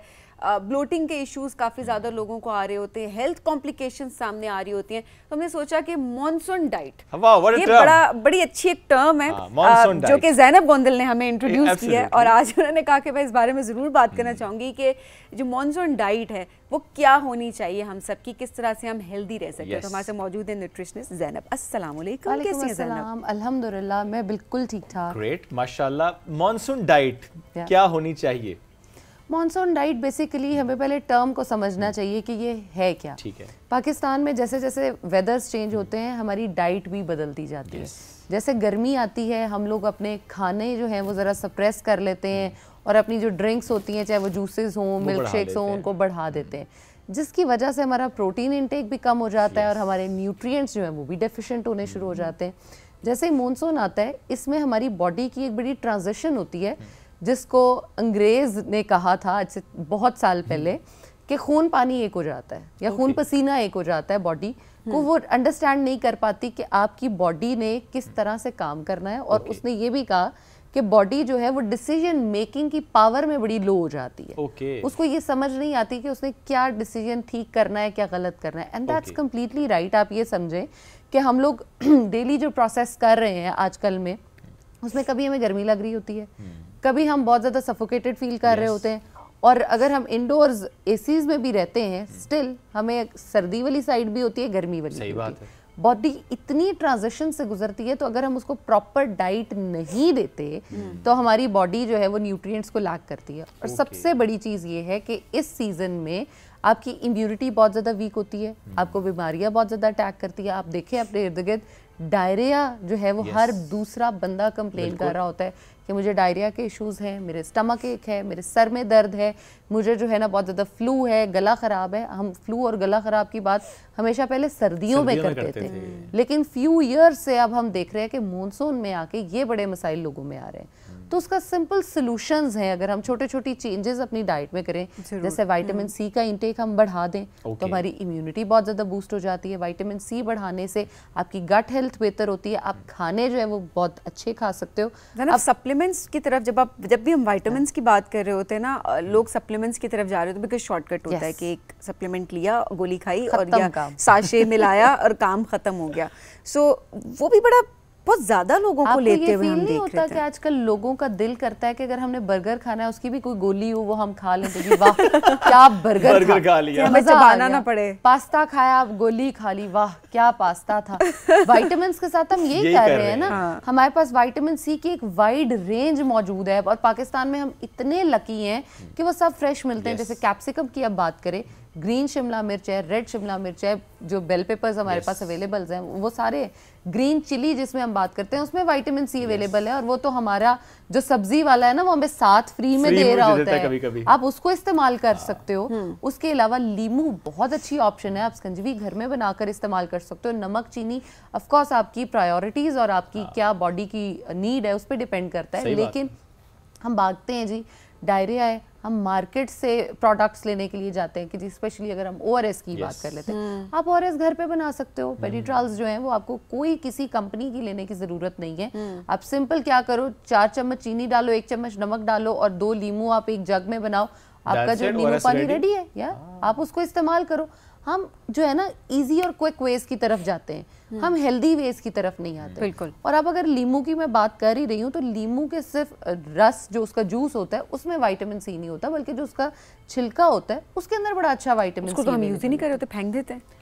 بلوٹنگ کے ایشوز کافی زیادہ لوگوں کو آ رہے ہوتے ہیں, ہیلتھ کمپلیکیشن سامنے آ رہی ہوتی ہیں. تو ہم نے سوچا کہ مانسون ڈائٹ, یہ بڑی اچھی ایک ٹرم ہے جو کہ زینب گوندل نے ہمیں انٹروڈیوس کی ہے, اور آج انہوں نے کہا کہ میں اس بارے میں ضرور بات کرنا چاہوں گی کہ جو مانسون ڈائٹ ہے وہ کیا ہونی چاہیے ہم سب کی, کس طرح سے ہم ہیلدی رہ سکتے ہیں. تو ہمارے سے موجود ہے نیوٹریشنسٹ زینب. السلام علیکم. وعلیکم السلام. الحمدللہ میں بالکل ٹھیک ٹھاک. گریٹ, ماشاءاللہ. مانسون ڈائٹ کیا ہونی چاہیے؟ مانسون ڈائٹ بیسیکلی ہمیں پہلے ٹرم کو سمجھنا چاہیے کہ یہ ہے کیا. ٹھیک ہے. پاکستان میں جیسے جیسے ویدرز چینج ہوتے ہیں ہماری ڈائٹ بھی بدلتی جاتی ہے. جیسے گرمی آتی ہے ہم لوگ اپنے کھانے جو ہیں وہ ذرا سپریس کر لیتے ہیں, اور اپنی جو ڈرنکس ہوتی ہیں چاہے وہ جوسز ہوں, ملک شیکس ہوں, ان کو بڑھا دیتے ہیں, جس کی وجہ سے ہمارا پروٹین انٹیک بھی کم ہو جاتا ہے اور ہمارے نیوٹرینٹس جو ہیں وہ بھی ڈیفیشینٹ ہونے شروع ہو جاتے ہیں. جیسے ہی مونسون آتا ہے اس میں ہماری باڈی کی ایک بڑی ٹرانزیشن ہوتی ہے جس کو انگریز نے کہا تھا آج سے بہت سال پہلے کہ خون پانی ایک ہو جاتا ہے یا خون پسینہ ایک ہو جاتا ہے. باڈی کو وہ انڈرسٹینڈ نہیں کر پاتی کہ آپ کی باڈی نے کس طرح سے کام کرنا ہے, اور اس نے یہ بھی کہا کہ باڈی جو ہے وہ ڈیسیژن میکنگ کی پاور میں بڑی لو ہو جاتی ہے. اس کو یہ سمجھ نہیں آتی کہ اس نے کیا ڈیسیژن ٹھیک کرنا ہے کیا غلط کرنا ہے. And that's completely right. آپ یہ سمجھیں کہ ہم لوگ ڈیلی جو پروسیس کر رہے ہیں آج کل میں, اس میں کبھی ہمیں گرمی لگ رہی ہوتی ہے, کبھی ہم بہت زیادہ سفوکیٹڈ فیل کر رہے ہوتے ہیں, اور اگر ہم انڈورز اے سیز میں بھی رہتے ہیں سٹل ہمیں سردی والی سائڈ بھی ہوتی ہے, گرمی والی بھی ہوتی ہے. باڈی اتنی ٹرانزیشن سے گزرتی ہے, تو اگر ہم اس کو پراپر ڈائٹ نہیں دیتے تو ہماری باڈی جو ہے وہ نیوٹرینٹس کو لیک کرتی ہے. اور سب سے بڑی چیز یہ ہے کہ اس سیزن میں آپ کی امیونٹی بہت زیادہ ویک ہوتی ہے, آپ کو بیماریاں بہت زیادہ اٹیک کرتی ہے. آپ دیکھیں اپنے ارد گرد ڈائریا جو ہے وہ ہر دوسرا بندہ کمپلین کر رہا ہوتا ہے کہ مجھے ڈائریا کے ایشوز ہیں, میرے اسٹمک ایک ہے, میرے سر میں درد ہے, مجھے جو ہے نا بہت زیادہ فلو ہے, گلا خراب ہے. ہم فلو اور گلا خراب کی بات ہمیشہ پہلے سردیوں میں کرتے تھے, لیکن فیو ایئرز سے اب ہم دیکھ رہے ہیں کہ مونسون میں آ کے یہ بڑے مسائل لوگوں میں آ رہے ہیں. تو اس کا سمپل سلوشنز ہیں, اگر ہم چھوٹے چھوٹی چینجز اپنی ڈائٹ میں کریں, جیسے وائٹامن سی کا انٹیک ہم بڑھا دیں تو ہماری امیونٹی بہت زیادہ بوسٹ ہو جاتی ہے. وائٹامن سی بڑھانے سے آپ کی گٹ ہیلتھ بہتر ہوتی ہے, آپ کھانے جو ہے وہ بہت اچھے کھا سکتے ہو. اب سپلیمنٹس کی طرف جب بھی ہم وائٹامنس کی بات کر رہے ہوتے ہیں نا, لوگ سپلیمنٹس کی طرف جا رہے ہوتے ہیں, بیکاز شارٹ کٹ ہوتا ہے کہ ایک سپلیمنٹ لیا, گولی کھائی اور یا ساشے ملایا اور کام ختم ہو گیا. سو وہ بھی بڑا بہت زیادہ لوگوں کو لیتے ہوئے ہم دیکھ رہے ہوتا کہ آج کل لوگوں کا دل کرتا ہے کہ اگر ہم نے برگر کھانا ہے اس کی بھی کوئی گولی ہو وہ ہم کھا لیں تو جی واہ کیا برگر کھا لیا, ہمیں چبانا نہ پڑے. پاستا کھایا آپ گولی کھا لی, واہ کیا پاستا تھا. وائٹامنس کے ساتھ ہم یہی کر رہے ہیں نا, ہمارے پاس وائٹامن سی کی ایک وائڈ رینج موجود ہے, اور پاکستان میں ہم اتنے لکی ہیں کہ وہ سب فریش ملتے ہیں. جیسے کیپسیکم کی اب بات کریں, گرین شملہ مرچ ہے, ریڈ شملہ مرچ ہے, جو بیل پیپرز ہمارے پاس اویلیبلز ہیں وہ سارے, گرین چلی جس میں ہم بات کرتے ہیں اس میں وائٹامن سی اویلیبل ہے, اور وہ تو ہمارا جو سبزی والا ہے نا وہ ہمیں ساتھ فری میں دے رہا ہوتا ہے, آپ اس کو استعمال کر سکتے ہو. اس کے علاوہ لیمو بہت اچھی آپشن ہے, آپ سکنجوی گھر میں بنا کر استعمال کر سکتے ہو. نمک چینی آف کورس آپ کی پرائیورٹیز اور آپ کی کیا باڈی کی نیڈ ہے اس پہ ڈیپینڈ کرتا ہے, لیکن ہم بھاگتے ہیں جی ڈائریا ہے, ہم مارکیٹ سے پروڈکٹس لینے کے لیے جاتے ہیں کہ جی اسپیشلی اگر ہم او آر ایس کی بات کر لیتے ہیں, آپ او آر ایس گھر پہ بنا سکتے ہو. پیڈیٹرالز جو ہیں وہ آپ کو کوئی کسی کمپنی کی لینے کی ضرورت نہیں ہے. آپ سمپل کیا کرو, 4 چمچ چینی ڈالو, 1 چمچ نمک ڈالو اور 2 لیمو آپ ایک جگ میں بناؤ, آپ کا جو لیمو پانی ریڈی ہے, یا آپ اس کو استعمال کرو. ہم جو ہے نا ایزی اور کوئک ویز کی طرف جاتے ہیں, ہم ہیلدی ویز کی طرف نہیں آتے. بالکل. اور اب اگر لیمو کی میں بات کر ہی رہی ہوں تو لیمو کے صرف رس جو اس کا جوس ہوتا ہے اس میں وائٹامن سی نہیں ہوتا, بلکہ جو اس کا چھلکا ہوتا ہے اس کے اندر بڑا اچھا وائٹامن سی. اس کو تو ہم یوز ہی نہیں کر رہے ہوتے, پھینک دیتے ہیں.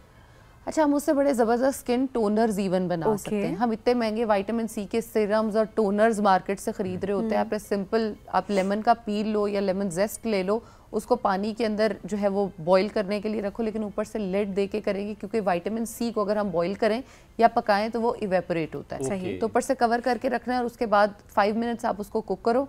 اچھا, ہم اس سے بڑے زبردست سکن ٹونرز ایون بنا سکتے ہیں. ہم اتنے مہنگے وائٹامن سی کے سیرمز اور ٹونرز مارکیٹ سے خرید رہے ہوتے ہیں. آپ نے سمپل آپ لیمن کا پیل لو یا لیمن زیسٹ لے لو, اس کو پانی کے اندر جو ہے وہ بوائل کرنے کے لیے رکھو, لیکن اوپر سے لیڈ دے کے کریں گے, کیونکہ وائٹامن سی کو اگر ہم بوائل کریں یا پکائیں تو وہ ایویپوریٹ ہوتا ہے. صحیح. تو اوپر سے کور کر کے رکھنا ہے, اور اس کے بعد 5 منٹس آپ اس کو کوک کرو,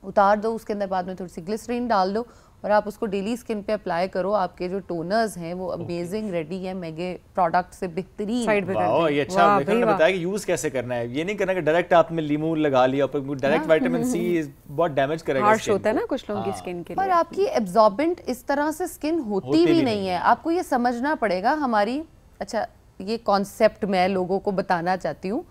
اتار دو, اس کے اندر بعد میں تھوڑی سی گلسرین ڈال دو, اور آپ اس کو ڈیلی اسکن پہ اپلائی کرو. آپ کے جو ٹونرز ہیں وہ امیزنگ ریڈی ہیں, میگے پروڈکٹ سے بہترین. واو, یہ اچھا آپ نے بتایا کہ یوز کیسے کرنا ہے. یہ نہیں کرنا کہ ڈائریکٹ آپ نے لیمو لگا لیا, ڈائریکٹ وائٹامن سی بہت ڈیمیج کرے گا, ہارش ہوتا ہے نا کچھ لوگوں کی اسکن کے لیے. اور آپ کی ایبزاربنٹ اس طرح سے اسکن ہوتی بھی نہیں ہے. آپ کو یہ سمجھنا پڑے گا ہماری. اچھا, یہ کانسیپٹ میں لوگوں کو بتانا چاہتی ہوں.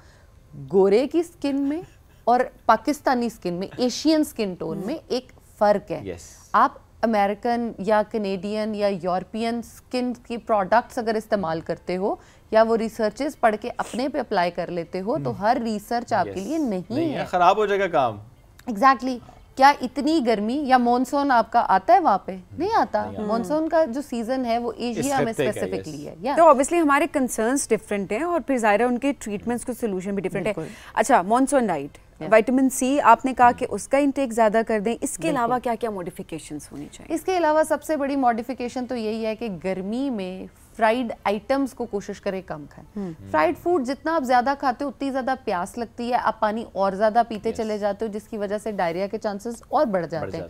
گورے کی اسکن میں اور پاکستانی اسکن میں, ایشین اسکن ٹون میں ایک فرق ہے. آپ امریکن یا کینیڈین یا یورپین اسکن کی پروڈکٹس اگر استعمال کرتے ہو یا وہ ریسرچز پڑھ کے اپنے پہ اپلائی کر لیتے ہو, تو ہر ریسرچ آپ کے لیے نہیں ہے. خراب ہو جائے گا کام. ایگزیکٹلی. کیا اتنی گرمی یا مونسون آپ کا آتا ہے وہاں پہ؟ نہیں آتا. مونسون کا جو سیزن ہے وہ ایشیا میں اسپیسیفکلی ہے. تو اوبیسلی ہمارے کنسرنس ڈفرینٹ ہیں, اور پھر ظاہر ہے ان کے ٹریٹمنٹس کو سولوشن بھی ڈفرینٹ ہے. اچھا, مونسون ڈائٹ, وائٹامن سی آپ نے کہا کہ اس کا انٹیک زیادہ کر دیں. اس کے علاوہ کیا کیا موڈیفیکیشنس ہونی چاہیے؟ اس کے علاوہ سب سے بڑی موڈیفیکیشن تو یہی ہے کہ گرمی میں فرائیڈ آئٹمس کو کوشش کریں کم کھائیں. فرائیڈ فوڈ جتنا آپ زیادہ کھاتے ہو اتنی زیادہ پیاس لگتی ہے, آپ پانی اور زیادہ پیتے چلے جاتے ہو, جس کی وجہ سے ڈائریا کے چانسز اور بڑھ جاتے ہیں.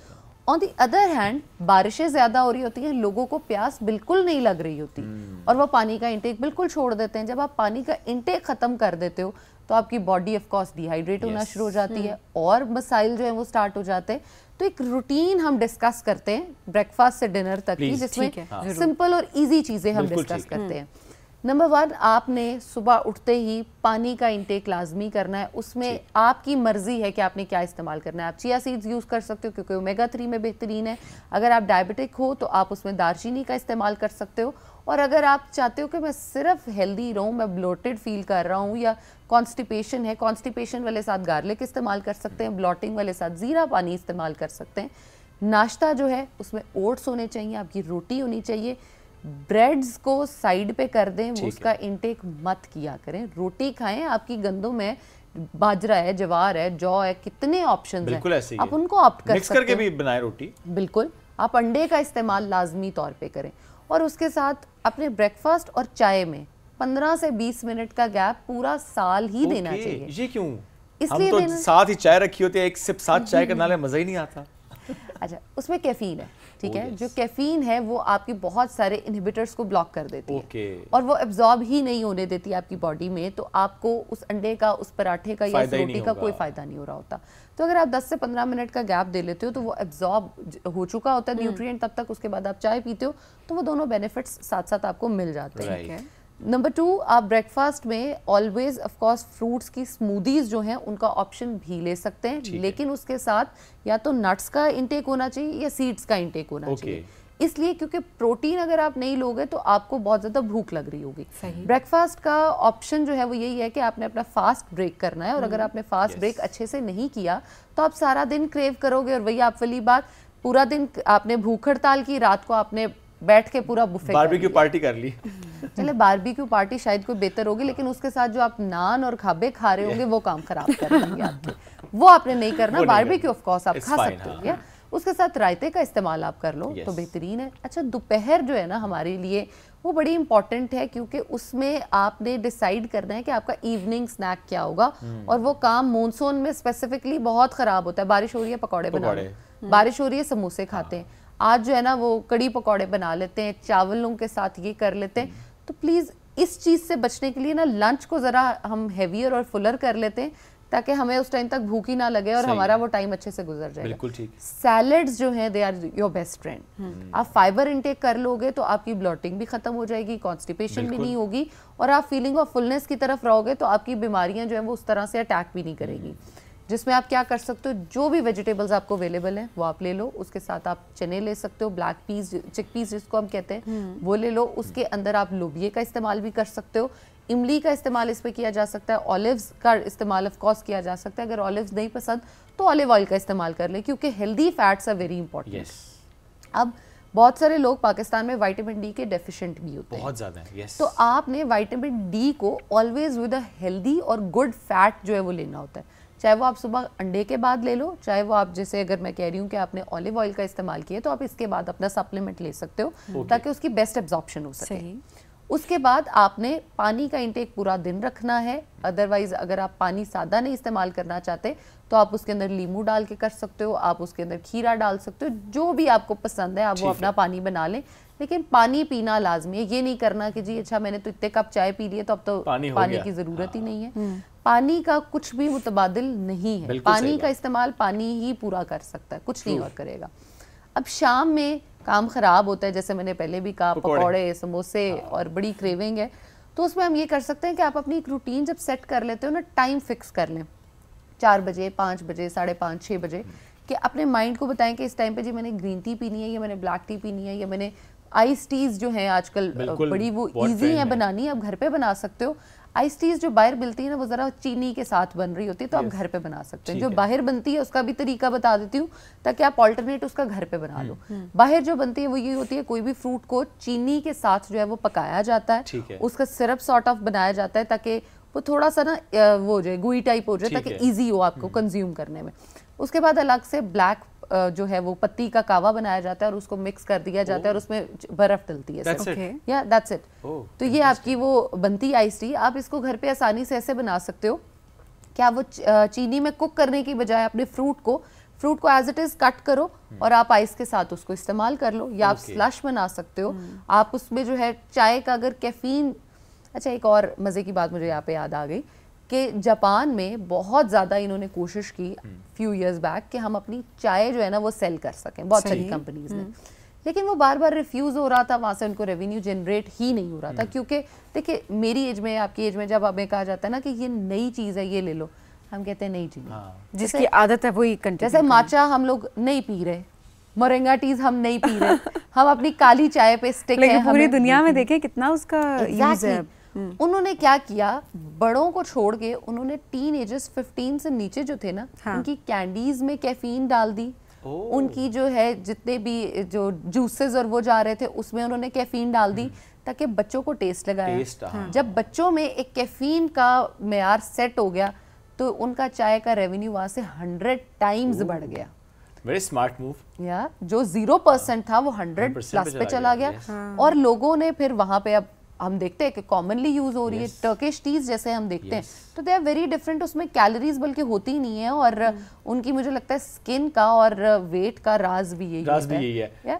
آن دی ادر ہینڈ بارشیں زیادہ ہو رہی ہوتی ہیں, لوگوں کو پیاس بالکل نہیں لگ رہی ہوتی, اور وہ پانی کا انٹیک بالکل چھوڑ دیتے ہیں. جب آپ پانی کا انٹیک ختم کر دیتے ہو تو آپ کی body of course D hydrate ہونا شروع ہو جاتی ہے, اور مسائل جو ہیں وہ سٹارٹ ہو جاتے ہیں. تو ایک روٹین ہم ڈسکس کرتے ہیں بریک فاسٹ سے ڈنر تک کی, جس میں سمپل اور ایزی چیزیں ہم ڈسکس کرتے ہیں. نمبر 1, آپ نے صبح اٹھتے ہی پانی کا انٹیک لازمی کرنا ہے. اس میں آپ کی مرضی ہے کہ آپ نے کیا استعمال کرنا ہے. آپ چیا سیڈز یوز کر سکتے ہو کیونکہ اومیگا 3 میں بہترین ہے. اگر آپ ڈائبٹک ہو تو آپ اس میں دارچینی کا استعمال کر سکتے ہو. اور اگر آپ چاہتے ہو کہ میں صرف ہیلدی رہوں, میں بلوٹڈ فیل کر رہا ہوں یا کانسٹیپیشن ہے, کانسٹیپیشن والے ساتھ گارلک استعمال کر سکتے ہیں, بلوٹنگ والے ساتھ زیرہ پانی استعمال کر سکتے ہیں. ناشتہ جو ہے اس میں اوٹس ہونے چاہیے, آپ کی روٹی ہونی چاہیے. بریڈز کو سائیڈ پہ کر دیں, اس کا انٹیک مت کیا کریں. روٹی کھائیں, آپ کی گندوں میں باجرہ ہے, جوار ہے, جو ہے, کتنے آپشنز ہیں, آپ ان کو آپٹ کر سکتے ہیں. مکس کر کے بھی بنائیں روٹی. بالکل. آپ انڈے کا استعمال لازمی طور پہ کریں, اور اس کے ساتھ اپنے بریک فاسٹ اور چائے میں 15 سے 20 منٹ کا گیپ پورا سال ہی دینا چاہیے. یہ کیوں؟ ہم تو ساتھ ہی چائے رکھی ہوتی ہے, ایک سپ ساتھ چائے کرنا لے, مزہ ہی نہیں آتا. اچھا, اس میں کیفین ہے, ٹھیک ہے, جو کیفین ہے وہ آپ کی بہت سارے انہیبیٹرز کو بلاک کر دیتی ہے, اور وہ ایبزارب ہی نہیں ہونے دیتی آپ کی باڈی میں. تو آپ کو اس انڈے کا, اس پراٹھے کا یا اس روٹی کا کوئی فائدہ نہیں ہو رہا ہوتا. تو اگر آپ 10 سے 15 منٹ کا گیپ دے لیتے ہو تو وہ ایبزارب ہو چکا ہوتا ہے نیوٹرینٹ تب تک, اس کے بعد آپ چائے پیتے ہو تو وہ دونوں بینیفٹس ساتھ ساتھ آپ کو مل جاتے ہیں. نمبر 2, آپ بریک فاسٹ میں آلویز آف کورس فروٹس کی سمودیز جو ہیں ان کا آپشن بھی لے سکتے ہیں, لیکن اس کے ساتھ یا تو نٹس کا انٹیک ہونا چاہیے یا سیڈز کا انٹیک ہونا چاہیے. اس لیے کیونکہ پروٹین اگر آپ نہیں لوگے تو آپ کو بہت زیادہ بھوک لگ رہی ہوگی. بریک فاسٹ کا آپشن جو ہے وہ یہی ہے کہ آپ نے اپنا فاسٹ بریک کرنا ہے, اور اگر آپ نے فاسٹ بریک اچھے سے نہیں کیا تو آپ سارا دن کریو کرو گے, اور وہی آپ والی بات, پورا دن آپ نے بھوک ہڑتال کی, رات کو آپ نے بیٹھ کے پورا بفے باربیکیو پارٹی کر لی. چلے باربیکیو پارٹی شاید کوئی بہتر ہوگی, لیکن اس کے ساتھ جو آپ نان اور کھابے کھا رہے ہوں گے وہ کام خراب کر دیں گے آپ کے, وہ آپ نے نہیں کرنا. باربیکیو آف کورس آپ کھا سکتے ہو, اس کے ساتھ رائتے کا استعمال آپ کر لو تو بہترین ہے. اچھا, دوپہر جو ہے نا ہمارے لیے وہ بڑی امپورٹنٹ ہے, کیونکہ اس میں آپ نے ڈیسائیڈ کرنا ہے کہ آپ کا ایوننگ سنیک کیا ہوگا, اور وہ کام مونسون میں اسپیسیفکلی بہت خراب ہوتا ہے. بارش ہو رہی ہے پکوڑے بنا لو, بارش ہو رہی ہے سموسے کھاتے ہیں, آج جو ہے نا وہ کڑی پکوڑے بنا لیتے ہیں, چاولوں کے ساتھ یہ کر لیتے ہیں. تو پلیز اس چیز سے بچنے کے لیے نا لنچ کو ذرا ہم ہیویئر اور فلر کر لیتے ہیں, تاکہ ہمیں اس ٹائم تک بھوک ہی نہ لگے اور ہمارا وہ ٹائم اچھے سے گزر جائے گا. سیلڈز جو ہیں they are your best friend. آپ فائبر انٹیک کر لو گے تو آپ کی بلوٹنگ بھی ختم ہو جائے گی, کانسٹیپیشن بھی نہیں ہوگی, اور آپ فیلنگ آف فلنس کی طرف رہو گے تو آپ کی بیماریاں جو ہیں وہ اس طرح سے اٹیک بھی نہیں کرے گی. جس میں آپ کیا کر سکتے ہو, جو بھی ویجیٹیبلز آپ کو اویلیبل ہیں وہ آپ لے لو. اس کے ساتھ آپ چنے لے سکتے ہو, بلیک پیز, چک پیز جس کو ہم کہتے ہیں وہ لے لو. اس کے اندر آپ لوبیے کا استعمال بھی کر سکتے ہو, املی کا استعمال اس پہ کیا جا سکتا ہے, آلیوز کا استعمال آف کورس کیا جا سکتا ہے. اگر آلیوز نہیں پسند تو آلیو آئل کا استعمال کر لیں, کیونکہ healthy fats are very important. اب بہت سارے لوگ پاکستان میں وائٹامن ڈی کے ڈیفیشنٹ بھی ہوتے ہیں, بہت زیادہ ہیں. تو آپ نے وائٹامن ڈی کو آلویز ود اے ہیلدی اور گڈ فیٹ جو ہے وہ لینا ہوتا ہے. چاہے وہ آپ صبح انڈے کے بعد لے لو, چاہے وہ آپ جیسے اگر میں کہہ رہی ہوں کہ آپ نے آلیو آئل کا استعمال کیا تو آپ اس کے بعد اپنا سپلیمنٹ لے سکتے ہو تاکہ اس کی بیسٹ ایبزارپشن ہو سکے. اس کے بعد آپ نے پانی کا انٹیک پورا دن رکھنا ہے. ادروائز اگر آپ پانی سادہ نہیں استعمال کرنا چاہتے تو آپ اس کے اندر لیمو ڈال کے کر سکتے ہو, آپ اس کے اندر کھیرا ڈال سکتے ہو, جو بھی آپ کو پسند ہے آپ وہ اپنا پانی بنا لیں. لیکن پانی پینا لازمی ہے, یہ نہیں کرنا کہ جی اچھا میں نے تو اتنے کپ چائے پی لیے تو اب تو پانی کی ضرورت ہی نہیں ہے. پانی کا کچھ بھی متبادل نہیں ہے, پانی کا استعمال پانی ہی پورا کر سکتا ہے, کچھ نہیں اور کرے گا. اب شام میں کام خراب ہوتا ہے, جیسے میں نے پہلے بھی کہا, پکوڑے, سموسے اور بڑی کریونگ ہے, تو اس میں ہم یہ کر سکتے ہیں کہ آپ اپنی ایک روٹین جب سیٹ کر لیتے ہو نا, ٹائم فکس کر لیں 4 بجے, 5 بجے, 5:30, 6 بجے, کہ اپنے مائنڈ کو بتائیں کہ اس ٹائم پہ جی میں نے گرین ٹی پینی ہے, یا میں نے بلیک ٹی پینی ہے, یا میں نے آئس ٹیز جو ہیں آج کل بڑی وہ ایزی ہیں بنانی, آپ گھر پہ بنا سکتے ہو. آئس ٹیز جو باہر ملتی ہے نا وہ ذرا چینی کے ساتھ بن رہی ہوتی ہے, تو آپ گھر پہ بنا سکتے ہیں. جو باہر بنتی ہے اس کا بھی طریقہ بتا دیتی ہوں تاکہ آپ آلٹرنیٹ اس کا گھر پہ بنا لو. باہر جو بنتی ہے وہ یہ ہوتی ہے, کوئی بھی فروٹ کو چینی کے ساتھ جو ہے وہ پکایا جاتا ہے, اس کا سرپ سارٹ آف بنایا جاتا ہے تاکہ وہ تھوڑا سا نا وہ ہو جائے, گوئی ٹائپ ہو جائے, تاکہ ایزی ہو آپ کو کنزیوم کرنے میں. اس کے بعد الگ سے بلیک جو ہے وہ پتی کا کعوہ بنایا جاتا ہے اور اس کو مکس کر دیا جاتا ہے اور اس میں برف ڈلتی ہے. یا دیٹس اٹ. تو یہ آپ کی وہ بنتی آئس ٹی. آپ اس کو گھر پہ آسانی سے ایسے بنا سکتے ہو کہ آپ وہ چینی میں کوک کرنے کی بجائے اپنے فروٹ کو ایز اٹ از کٹ کرو اور آپ آئس کے ساتھ اس کو استعمال کر لو, یا آپ سلش بنا سکتے ہو. آپ اس میں جو ہے چائے کا اگر کیفین, اچھا ایک اور مزے کی بات مجھے یہاں پہ یاد آ گئی کہ جاپان میں بہت زیادہ انہوں نے کوشش کی فیو ایئرز بیک کہ ہم اپنی چائے جو ہے نا وہ سیل کر سکیں, بہت ساری کمپنیز نے, لیکن وہ بار بار ریفیوز ہو رہا تھا, وہاں سے ان کو ریونیو جنریٹ ہی نہیں ہو رہا تھا. کیونکہ دیکھیں میری ایج میں, آپ کی ایج میں جب ہمیں کہا جاتا ہے نا کہ یہ نئی چیز ہے یہ لے لو, ہم کہتے ہیں نہیں جی, جس کی عادت ہے وہی کنٹینیو. جیسے ماچا ہم لوگ نہیں پی رہے, مورنگا ٹیز ہم نہیں پی رہے, ہم اپنی کالی چائے پہ اسٹک ہیں. پوری دنیا میں دیکھیں کتنا اس کا یوز ہے. انہوں نے کیا کیا, بڑوں کو چھوڑ کے انہوں نے ٹین ایجز 15 سے نیچے جو تھے نا ان کی کینڈیز میں کیفین ڈال دی, ان کی جو ہے جتنے بھی جو جوسز اور وہ جا رہے تھے اس میں انہوں نے کیفین ڈال دی تاکہ بچوں کو ٹیسٹ لگایا. جب بچوں میں ایک کیفین کا معیار سیٹ ہو گیا تو ان کا چائے کا ریونیو وہاں سے 100 ٹائمز بڑھ گیا. Very smart move. یا جو 0% تھا وہ 100 پلس پہ چلا گیا. اور لوگوں نے پھر وہاں پہ, اب ہم دیکھتے ہیں کہ کامنلی یوز ہو رہی ہے ٹرکش ٹیز جیسے ہم دیکھتے ہیں, تو دے آر ویری ڈفرینٹ. اس میں کیلوریز بلکہ ہوتی نہیں ہیں, اور ان کی مجھے لگتا ہے اسکن کا اور ویٹ کا راز بھی یہی ہے.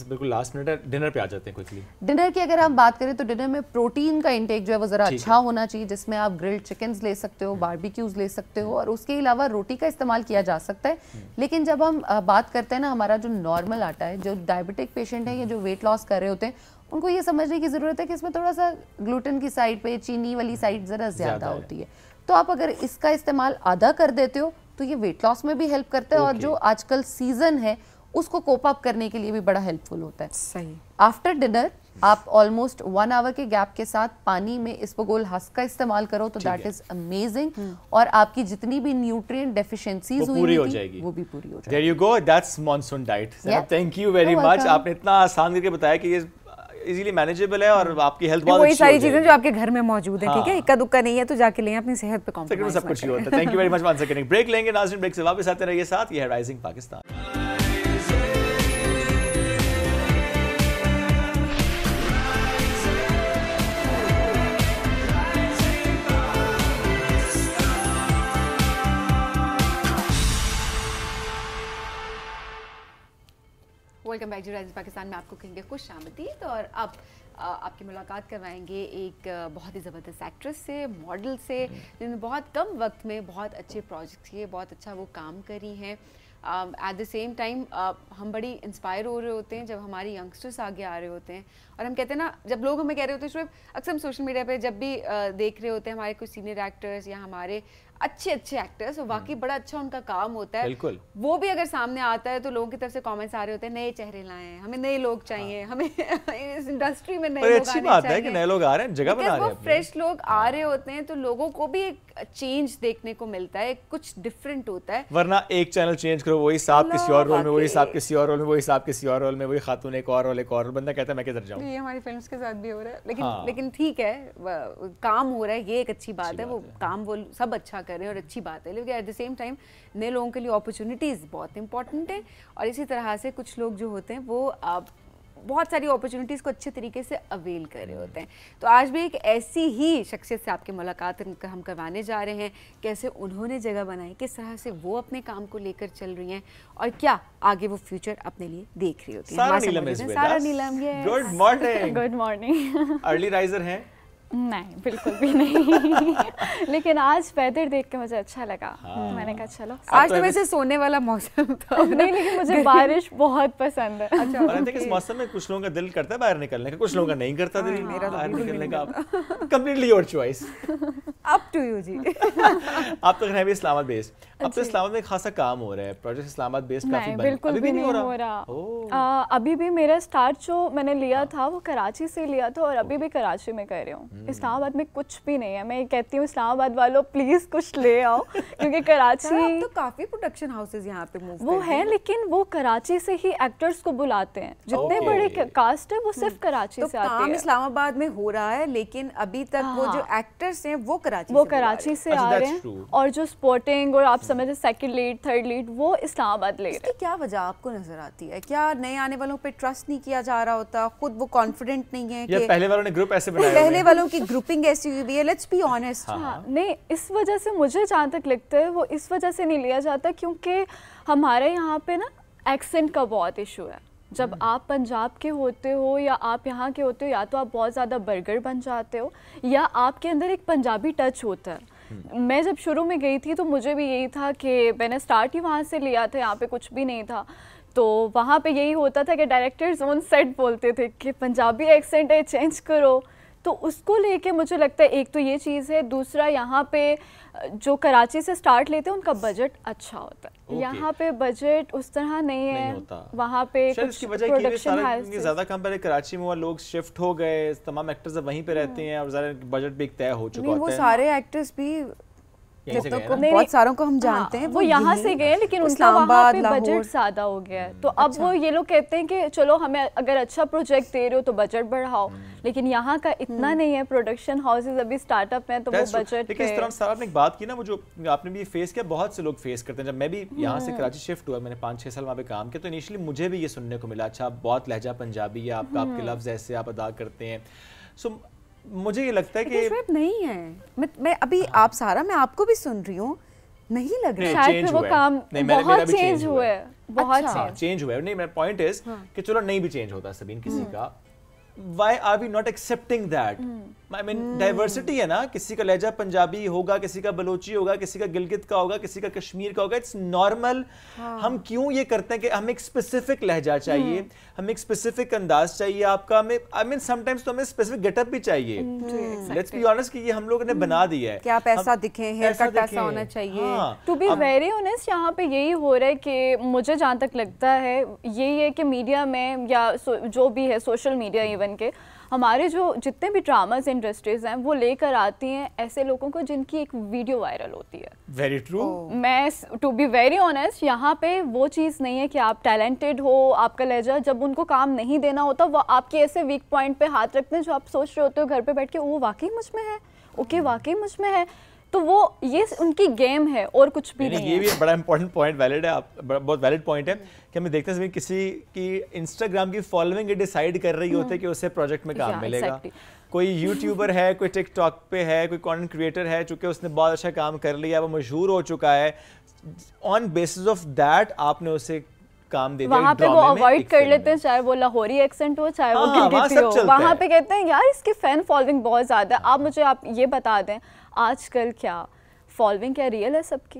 بالکل لاسٹ منٹ ڈنر پہ آ جاتے ہیں کوئکلی. ڈنر کی اگر ہم بات کریں تو ڈنر میں پروٹین کا انٹیک جو ہے وہ ذرا اچھا ہونا چاہیے, جس میں آپ گرلڈ چکنز لے سکتے ہو, باربیکیوز لے سکتے ہو, اور اس کے علاوہ روٹی کا استعمال کیا جا سکتا ہے. لیکن جب ہم بات کرتے ہیں نا ہمارا جو نارمل آٹا ہے, جو ڈائبٹک پیشنٹ ہے یا جو ویٹ لاس کر رہے ہوتے ہیں, ان کو یہ سمجھنے کی ضرورت ہے کہ اس میں تھوڑا سا گلوٹن کی سائڈ پہ, چینی والی سائڈ ذرا زیادہ ہوتی ہے. تو آپ اگر اس کا استعمال آدھا کر دیتے ہو تو یہ ویٹ لاس میں بھی ہیلپ کرتا ہے, اور جو آج کل سیزن ہے اس کو کوپ اپ کرنے کے لیے بھی بڑا ہیلپ فل ہوتا ہے. صحیح. آفٹر ڈنر آپ آلموسٹ 1 آور کے گیپ کے ساتھ پانی میں اسپغول ہسک کا استعمال کرو تو دیٹ از امیزنگ, اور آپ کی جتنی بھی نیوٹرینٹ ڈیفیشنسیز ہوئی تھی وہ بھی پوری ہو جائے گی. There you go, that's monsoon diet. Thank you very much. آپ نے اتنا آسان کر کے بتایا کہ یہ ایزیلی مینیجیبل ہے اور آپ کی ہیلتھ بہت اچھی ہو جائے گی. وہی ساری چیزیں جو آپ کے گھر میں موجود ہیں, ٹھیک ہے, اکا دکا نہیں ہے تو جا کے لیں, اپنی صحت پہ کمپرومائز سب کچھ ہی ہوتا ہے. Thank you very much. 1 second break لیں گے ناظرین, بریک سے واپس آتے رہیے ساتھ. یہ ہے rising Pakistan. Welcome back to rising Pakistan میں آپ کو کہیں گے خوش آمدید. اور اب آپ کی ملاقات کروائیں گے ایک بہت ہی زبردست ایکٹریس سے, ماڈل سے, جن نے بہت کم وقت میں بہت اچھے پروجیکٹ کیے, بہت اچھا وہ کام کری ہیں. ایٹ دا سیم ٹائم ہم بڑی انسپائر ہو رہے ہوتے ہیں جب ہماری ینگسٹرس آگے آ رہے ہوتے ہیں, اور ہم کہتے ہیں نا, جب لوگ ہمیں کہہ رہے ہوتے ہیں شعیب, اکثر ہم سوشل میڈیا پہ جب بھی دیکھ رہے ہوتے ہیں ہمارے کچھ سینئر ایکٹرس یا ہمارے اچھے ایکٹرس, اور واقعی بڑا اچھا ان کا کام ہوتا ہے, بالکل وہ بھی اگر سامنے آتا ہے تو لوگوں کی طرف سے کامنٹس آ رہے ہوتے ہیں نئے چہرے لائیں, ہمیں نئے لوگ چاہیے, ہمیں اس انڈسٹری میں نئے لوگ آنے چاہیے. اچھی بات ہے کہ نئے لوگ آ رہے ہیں, جگہ بنا رہے ہیں, فریش لوگ آ رہے ہوتے ہیں تو لوگوں کو بھی ایک چینج دیکھنے کو ملتا ہے, کچھ ڈفرینٹ ہوتا ہے. ورنہ ایک چینل چینج کرو, وہی صاحب کسی اور رول میں, وہی صاحب کسی اور رول میں, وہی صاحب کسی اور رول میں, وہی خاتون ایک اور رول, ایک اور بندہ کہتا ہے میں کدھر جاؤں. یہ ہماری فلمس کے ساتھ بھی ہو رہا ہے, لیکن ٹھیک ہے, کام ہو رہا ہے, یہ ایک اچھی بات ہے, وہ کام وہ سب اچھا کر رہے ہیں اور اچھی بات ہے, لیکن ایٹ دا سیم ٹائم نئے لوگوں کے لیے اپرچونیٹیز بہت امپورٹنٹ ہیں, اور اسی طرح سے کچھ لوگ جو ہوتے ہیں وہ بہت ساری اپرچونیٹیز کو اچھے طریقے سے اویل کر رہے ہوتے ہیں. تو آج بھی ایک ایسی ہی شخصیت سے آپ کی ملاقات ہم کروانے جا رہے ہیں, کیسے انہوں نے جگہ بنائی, کس طرح سے وہ اپنے کام کو لے کر چل رہی ہیں, اور کیا آگے وہ فیوچر اپنے لیے دیکھ رہی ہوتی ہیں. Sara Neelam, good morning. Good morning. Early riser ہیں؟ نہیں بالکل بھی نہیں, لیکن آج ویدر دیکھ کے مجھے اچھا لگا, میں نے کہا چلو. آج تو ویسے سونے والا موسم تھا. نہیں, لیکن مجھے بارش بہت پسند ہے. اچھا, اس موسم میں کچھ لوگوں کا دل کرتا ہے باہر نکلنے کا, کچھ لوگوں کا نہیں کرتا دل باہر نکلنے کا. Completely your choice, up to you جی. آپ تو ہے بھی اسلام آباد بیس, اب تو اسلام آباد میں خاصا کام ہو رہا ہے, پروجیکٹ اسلام آباد بیس کافی بن. بالکل بھی نہیں ہو رہا. ابھی بھی میرا اسٹارٹ جو میں نے لیا تھا وہ کراچی سے لیا تھا, اور ابھی بھی کراچی میں کر رہی ہوں. اسلام آباد میں کچھ بھی نہیں ہے. میں کہتی ہوں اسلام آباد والوں پلیز کچھ لے آؤ, کیونکہ کراچی تو کافی پروڈکشن ہاؤسز یہاں پہ وہ ہے, لیکن وہ کراچی سے ہی ایکٹرز کو بلاتے ہیں. جتنے بڑے کاسٹ ہے وہ صرف کراچی سے آتے ہیں. اسلام آباد میں ہو رہا ہے, لیکن ابھی تک وہ جو ایکٹرز ہیں وہ کراچی سے آ رہے ہیں, اور جو سپورٹنگ اور آپ سمجھے سیکنڈ لیڈ تھرڈ لیڈ وہ اسلام آباد لے رہے ہیں. کیا وجہ آپ کو نظر آتی ہے؟ کیا نئے آنے والوں پہ ٹرسٹ نہیں کیا جا رہا ہوتا, خود وہ کانفیڈنٹ نہیں ہے, کہ پہلے والوں نے گروپ ایسے بنایا, پہلے والوں کی گروپنگ ایسی ہوئی ہے, لیٹس بی آنیسٹ. نہیں, اس وجہ سے مجھے جہاں تک لگتا ہے وہ اس وجہ سے نہیں لیا جاتا کیونکہ ہمارے یہاں پہ نا ایکسنٹ کا بہت ایشو ہے. جب آپ پنجاب کے ہوتے ہو یا آپ یہاں کے ہوتے ہو, یا تو آپ بہت زیادہ برگر بن جاتے ہو, یا آپ کے اندر ایک پنجابی ٹچ ہوتا ہے. میں جب شروع میں گئی تھی تو مجھے بھی یہی تھا کہ میں نے سٹارٹ ہی وہاں سے لیا تھا, یہاں پہ کچھ بھی نہیں تھا. تو وہاں پہ یہی ہوتا تھا کہ ڈائریکٹرز اون سیٹ بولتے تھے کہ پنجابی ایکسنٹ ہے, چینج کرو. تو اس کو لے کے مجھے لگتا ہے ایک تو یہ چیز ہے, دوسرا یہاں پہ جو کراچی سے سٹارٹ لیتے ہیں ان کا بجٹ اچھا ہوتا ہے. یہاں پہ بجٹ اس طرح نہیں ہے, وہاں پہ کچھ پروڈکشن زیادہ کم. پہلے کراچی میں لوگ شفٹ ہو گئے, تمام ایکٹرز وہیں پہ رہتے ہیں, اور بجٹ بھی طے ہو چکا ہوتا ہے. وہ سارے ایکٹرز بھی بہت ساروں کو ہم جانتے ہیں وہ یہاں سے گئے, لیکن ان کا وہاں پہ بجٹ زیادہ ہو گیا ہے. تو اب وہ یہ لوگ کہتے ہیں کہ چلو ہمیں اگر اچھا پروجیکٹ دے رہے ہو تو بجٹ بڑھاؤ, لیکن یہاں کا اتنا نہیں ہے. پروڈکشن ہاؤسز ابھی اسٹارٹ اپ ہیں تو وہ بجٹ. لیکن اس طرح سر آپ نے ایک بات کی نا, وہ جو آپ نے بھی فیس کیا, بہت سے لوگ فیس کرتے ہیں. جب میں بھی یہاں سے کراچی شفٹ ہوا, میں نے 5-6 سال وہاں پہ کام کیا, تو انیشلی مجھے بھی یہ سننے کو ملا, اچھا بہت لہجہ پنجابی ہے آپ کا, آپ کے لفظ ایسے آپ ادا کرتے ہیں. سو مجھے یہ لگتا ہے کہ نہیں ہے. میں ابھی آپ سارا, میں آپ کو بھی سن رہی ہوں, نہیں لگ رہا شاید وہ کام بہت چینج ہوا ہے, بہت چینج ہوا ہے. نہیں, میرا پوائنٹ از کہ چلو نہیں بھی چینج ہوتا سبین کسی کا, why are we not accepting that? I mean diversity ہے نا, کسی کا لہجہ پنجابی ہوگا, کسی کا بلوچی ہوگا, کسی کا گلگت کا ہوگا, کسی کا کشمیر کا ہوگا, it's normal. ہم کیوں یہ کرتے ہیں کہ ہمیں ایک اسپیسیفک لہجہ چاہیے, ہمیں ایک اسپیسیفک انداز چاہیے آپ کا, ہمیں I mean sometimes تو ہمیں اسپیسیفک گیٹ اپ بھی چاہیے. Let's be honest کہ یہ ہم لوگوں نے بنا دیا ہے کہ آپ ایسا دکھیں, ہیئر کٹ ایسا ہونا چاہیے. To be very honest یہاں پہ یہی ہو رہا ہے کہ مجھے جہاں تک لگتا ہے یہی ہے کہ میڈیا میں یا جو بھی ہے سوشل میڈیا ایون کے ہمارے جو جتنے بھی ڈراماز انڈسٹریز ہیں وہ لے کر آتی ہیں ایسے لوگوں کو جن کی ایک ویڈیو وائرل ہوتی ہے. Very true. میں ٹو بی ویری آنیسٹ یہاں پہ وہ چیز نہیں ہے کہ آپ ٹیلنٹڈ ہو, آپ کا لہجہ جب ان کو کام نہیں دینا ہوتا وہ آپ کے ایسے ویک پوائنٹ پہ ہاتھ رکھتے ہیں جو آپ سوچ رہے ہوتے ہو گھر پہ بیٹھ کے وہ واقعی مجھ میں ہے, اوکے واقعی مجھ میں ہے. تو وہ یہ ان کی گیم ہے اور کچھ بھی نہیں ہے. یہ بھی بڑا امپورٹنٹ پوائنٹ ویلڈ ہے, بہت ویلڈ پوائنٹ ہے کہ ہمیں دیکھتے ہیں کسی کی انسٹاگرام کی فالوئنگ ڈیسائیڈ کر رہی ہوتی ہے کہ اسے پروجیکٹ میں کام ملے گا. کوئی یوٹیوبر ہے, کوئی ٹک ٹاک پہ ہے, کوئی کانٹینٹ کریٹر ہے, چونکہ اس نے بہت اچھا کام کر لیا, وہ مشہور ہو چکا ہے, آن بیسس آف دیٹ آپ نے اسے کام دے دیا. وہاں پہ وہ اوائڈ کر لیتے ہیں, چاہے وہ لاہوری ایکسنٹ ہو چاہے وہ گلگتی ہو, وہاں پہ کہتے ہیں یار اس کی فین فالوئنگ بہت زیادہ ہے. آپ مجھے آپ یہ بتا دیں آج کل کیا فالوئنگ کیا ریئل ہے سب کی؟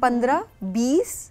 15, 20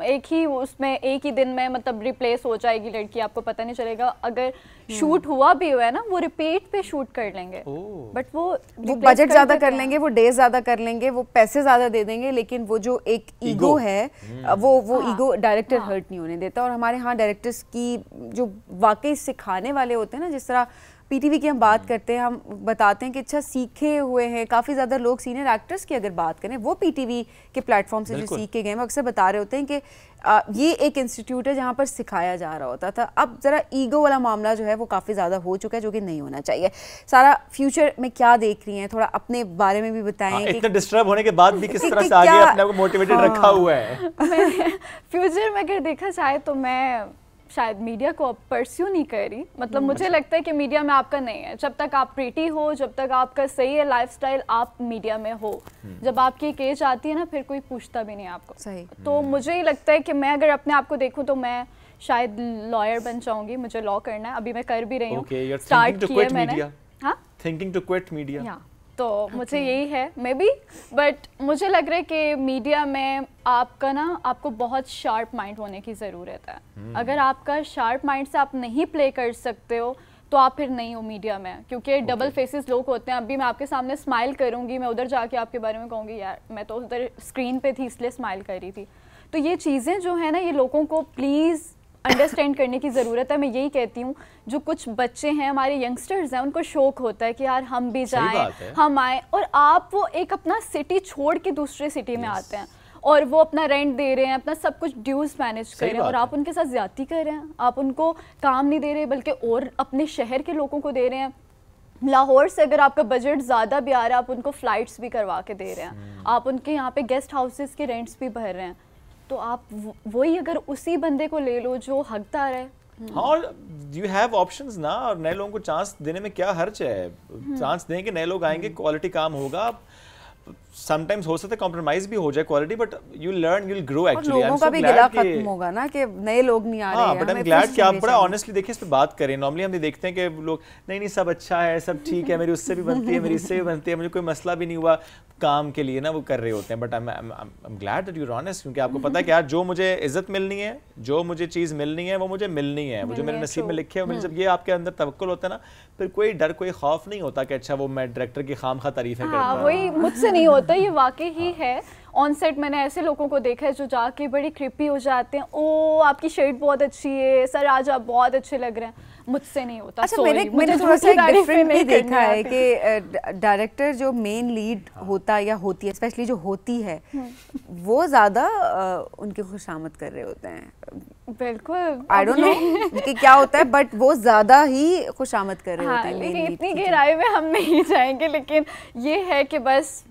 ایک ہی اس میں ایک ہی دن میں مطلب ریپلیس ہو جائے گی لڑکی, آپ کو پتہ نہیں چلے گا. اگر شوٹ ہوا بھی ہوا ہے نا وہ ریپیٹ پہ شوٹ کر لیں گے, بٹ وہ بجٹ زیادہ کر لیں گے, وہ ڈیز زیادہ کر لیں گے, وہ پیسے زیادہ دے دیں گے, لیکن وہ جو ایک ایگو ہے وہ ایگو ڈائریکٹر ہرٹ نہیں ہونے دیتا. اور ہمارے ہاں ڈائریکٹرس کی جو واقعی سکھانے والے ہوتے ہیں نا, جس طرح پی ٹی وی کی ہم بات کرتے ہیں, ہم بتاتے ہیں کہ اچھا سیکھے ہوئے ہیں کافی زیادہ لوگ. سینئر ایکٹرس کی اگر بات کریں, وہ پی ٹی وی کے پلیٹ فارم سے جو سیکھ کے گئے ہیں, وہ اکثر بتا رہے ہوتے ہیں کہ یہ ایک انسٹیٹیوٹ ہے جہاں پر سکھایا جا رہا ہوتا تھا. اب ذرا ایگو والا معاملہ جو ہے وہ کافی زیادہ ہو چکا ہے, جو کہ نہیں ہونا چاہیے. سارا فیوچر میں کیا دیکھ رہی ہیں, تھوڑا اپنے بارے میں بھی بتائیں. اتنا ڈسٹرب ہونے کے بعد بھی کس طرح سے آگے اپنے کو موٹیویٹڈ رکھا ہوا ہے. فیوچر میں اگر دیکھا جائے تو میں شاید میڈیا کو پرسیو نہیں کر رہی. مطلب مجھے لگتا ہے کہ میڈیا میں آپ کا نہیں ہے. جب تک آپ پریٹی ہو, جب تک آپ کا صحیح ہے لائف سٹائل, آپ میڈیا میں ہو. جب آپ کی ایک ایج آتی ہے نا, پھر کوئی پوچھتا بھی نہیں آپ کو. صحیح. تو مجھے یہ لگتا ہے کہ میں اگر اپنے آپ کو دیکھوں تو میں شاید لائر بن جاؤں گی. مجھے لاء کرنا ہے, ابھی میں کر بھی رہی ہوں. اسٹارٹ کیا میں نے. ہاں, تھنکنگ ٹو کوئٹ میڈیا. تو مجھے یہی ہے مے بی, بٹ مجھے لگ رہا ہے کہ میڈیا میں آپ کا نا, آپ کو بہت شارپ مائنڈ ہونے کی ضرورت ہے. اگر آپ کا شارپ مائنڈ سے آپ نہیں پلے کر سکتے ہو تو آپ پھر نہیں ہو میڈیا میں, کیونکہ ڈبل فیسز لوگ ہوتے ہیں. ابھی میں آپ کے سامنے اسمائل کروں گی, میں ادھر جا کے آپ کے بارے میں کہوں گی یار میں تو ادھر اسکرین پہ تھی اس لیے اسمائل کر رہی تھی. تو یہ چیزیں جو ہے نا, یہ لوگوں کو پلیز انڈرسٹینڈ کرنے کی ضرورت ہے. میں یہی کہتی ہوں, جو کچھ بچے ہیں ہمارے ینگسٹرز ہیں, ان کو شوق ہوتا ہے کہ یار ہم بھی جائیں, ہم آئیں, اور آپ وہ ایک اپنا سٹی چھوڑ کے دوسرے سٹی میں آتے ہیں اور وہ اپنا رینٹ دے رہے ہیں, اپنا سب کچھ ڈیوز مینیج کر رہے ہیں, اور آپ ان کے ساتھ زیادتی کر رہے ہیں. آپ ان کو کام نہیں دے رہے بلکہ اور اپنے شہر کے لوگوں کو دے رہے ہیں. لاہور سے اگر آپ کا بجٹ زیادہ بھی آ رہا ہے, آپ ان کو فلائٹس بھی کروا کے دے رہے ہیں, آپ ان کے یہاں پہ گیسٹ ہاؤسز کے رینٹس بھی بھر رہے ہیں. تو آپ وہی اگر اسی بندے کو لے لو جو حقدار ہے. اور یو ہیو آپشنز نا, اور نئے لوگوں کو چانس دینے میں کیا حرج ہے. چانس دیں کہ نئے لوگ آئیں گے, کوالٹی کام ہوگا. سم ٹائمز ہو سکتا ہے کمپرومائز بھی ہو جائے quality, but you learn, you will grow. Actually لوگوں کا بھی گلا ختم ہوگا نا کہ نئے لوگ نہیں آ رہے ہیں. بٹ آئی ایم گلیڈ کہ آپ بڑا آنیسٹلی دیکھیں اس پہ بات کریں. نارملی ہم یہ دیکھتے ہیں کہ لوگ نہیں سب اچھا ہے, سب ٹھیک ہے, میری اس سے بھی بنتی ہے, میری اس سے بھی بنتی ہے, مجھے کوئی مسئلہ بھی نہیں ہوا, کام کے لیے نا وہ کر رہے ہوتے ہیں. But I am glad that you are honest, کیونکہ آپ کو پتہ ہے کہ یار جو مجھے عزت ملنی ہے, جو مجھے چیز ملنی ہے, وہ مجھے ملنی ہے, وہ جو میرے نصیب میں لکھے ہے. جب یہ آپ کے اندر توکل ہوتا ہے نا, پھر کوئی ڈر, کوئی خوف نہیں ہوتا کہ اچھا وہ میں ڈائریکٹر کی خام خواہ تعریفیں کرتا ہوں. وہی مجھ سے نہیں ہوتا, یہ واقعی ہی ہے. آن سیٹ میں نے ایسے لوگوں کو دیکھا ہے جو جا کے بڑی کریپی ہو جاتے ہیں, او آپ کی شرٹ بہت اچھی ہے, سر آج آپ بہت اچھے لگ رہے ہیں. مجھ سے نہیں ہوتا. اچھا میں نے تھوڑا سا ڈفرینٹ بھی دیکھا ہے کہ ڈائریکٹر جو مین لیڈ ہوتا یا ہوتی ہے, اسپیشلی جو ہوتی ہے, وہ زیادہ ان کی خوشامد کر رہے ہوتے ہیں. بالکل, آئی ڈونٹ نو کہ کیا ہوتا ہے, بٹ وہ زیادہ ہی خوشامد کر رہے ہوتے ہیں. لیکن اتنی گہرائی میں ہم نہیں جائیں گے, لیکن یہ ہے کہ بس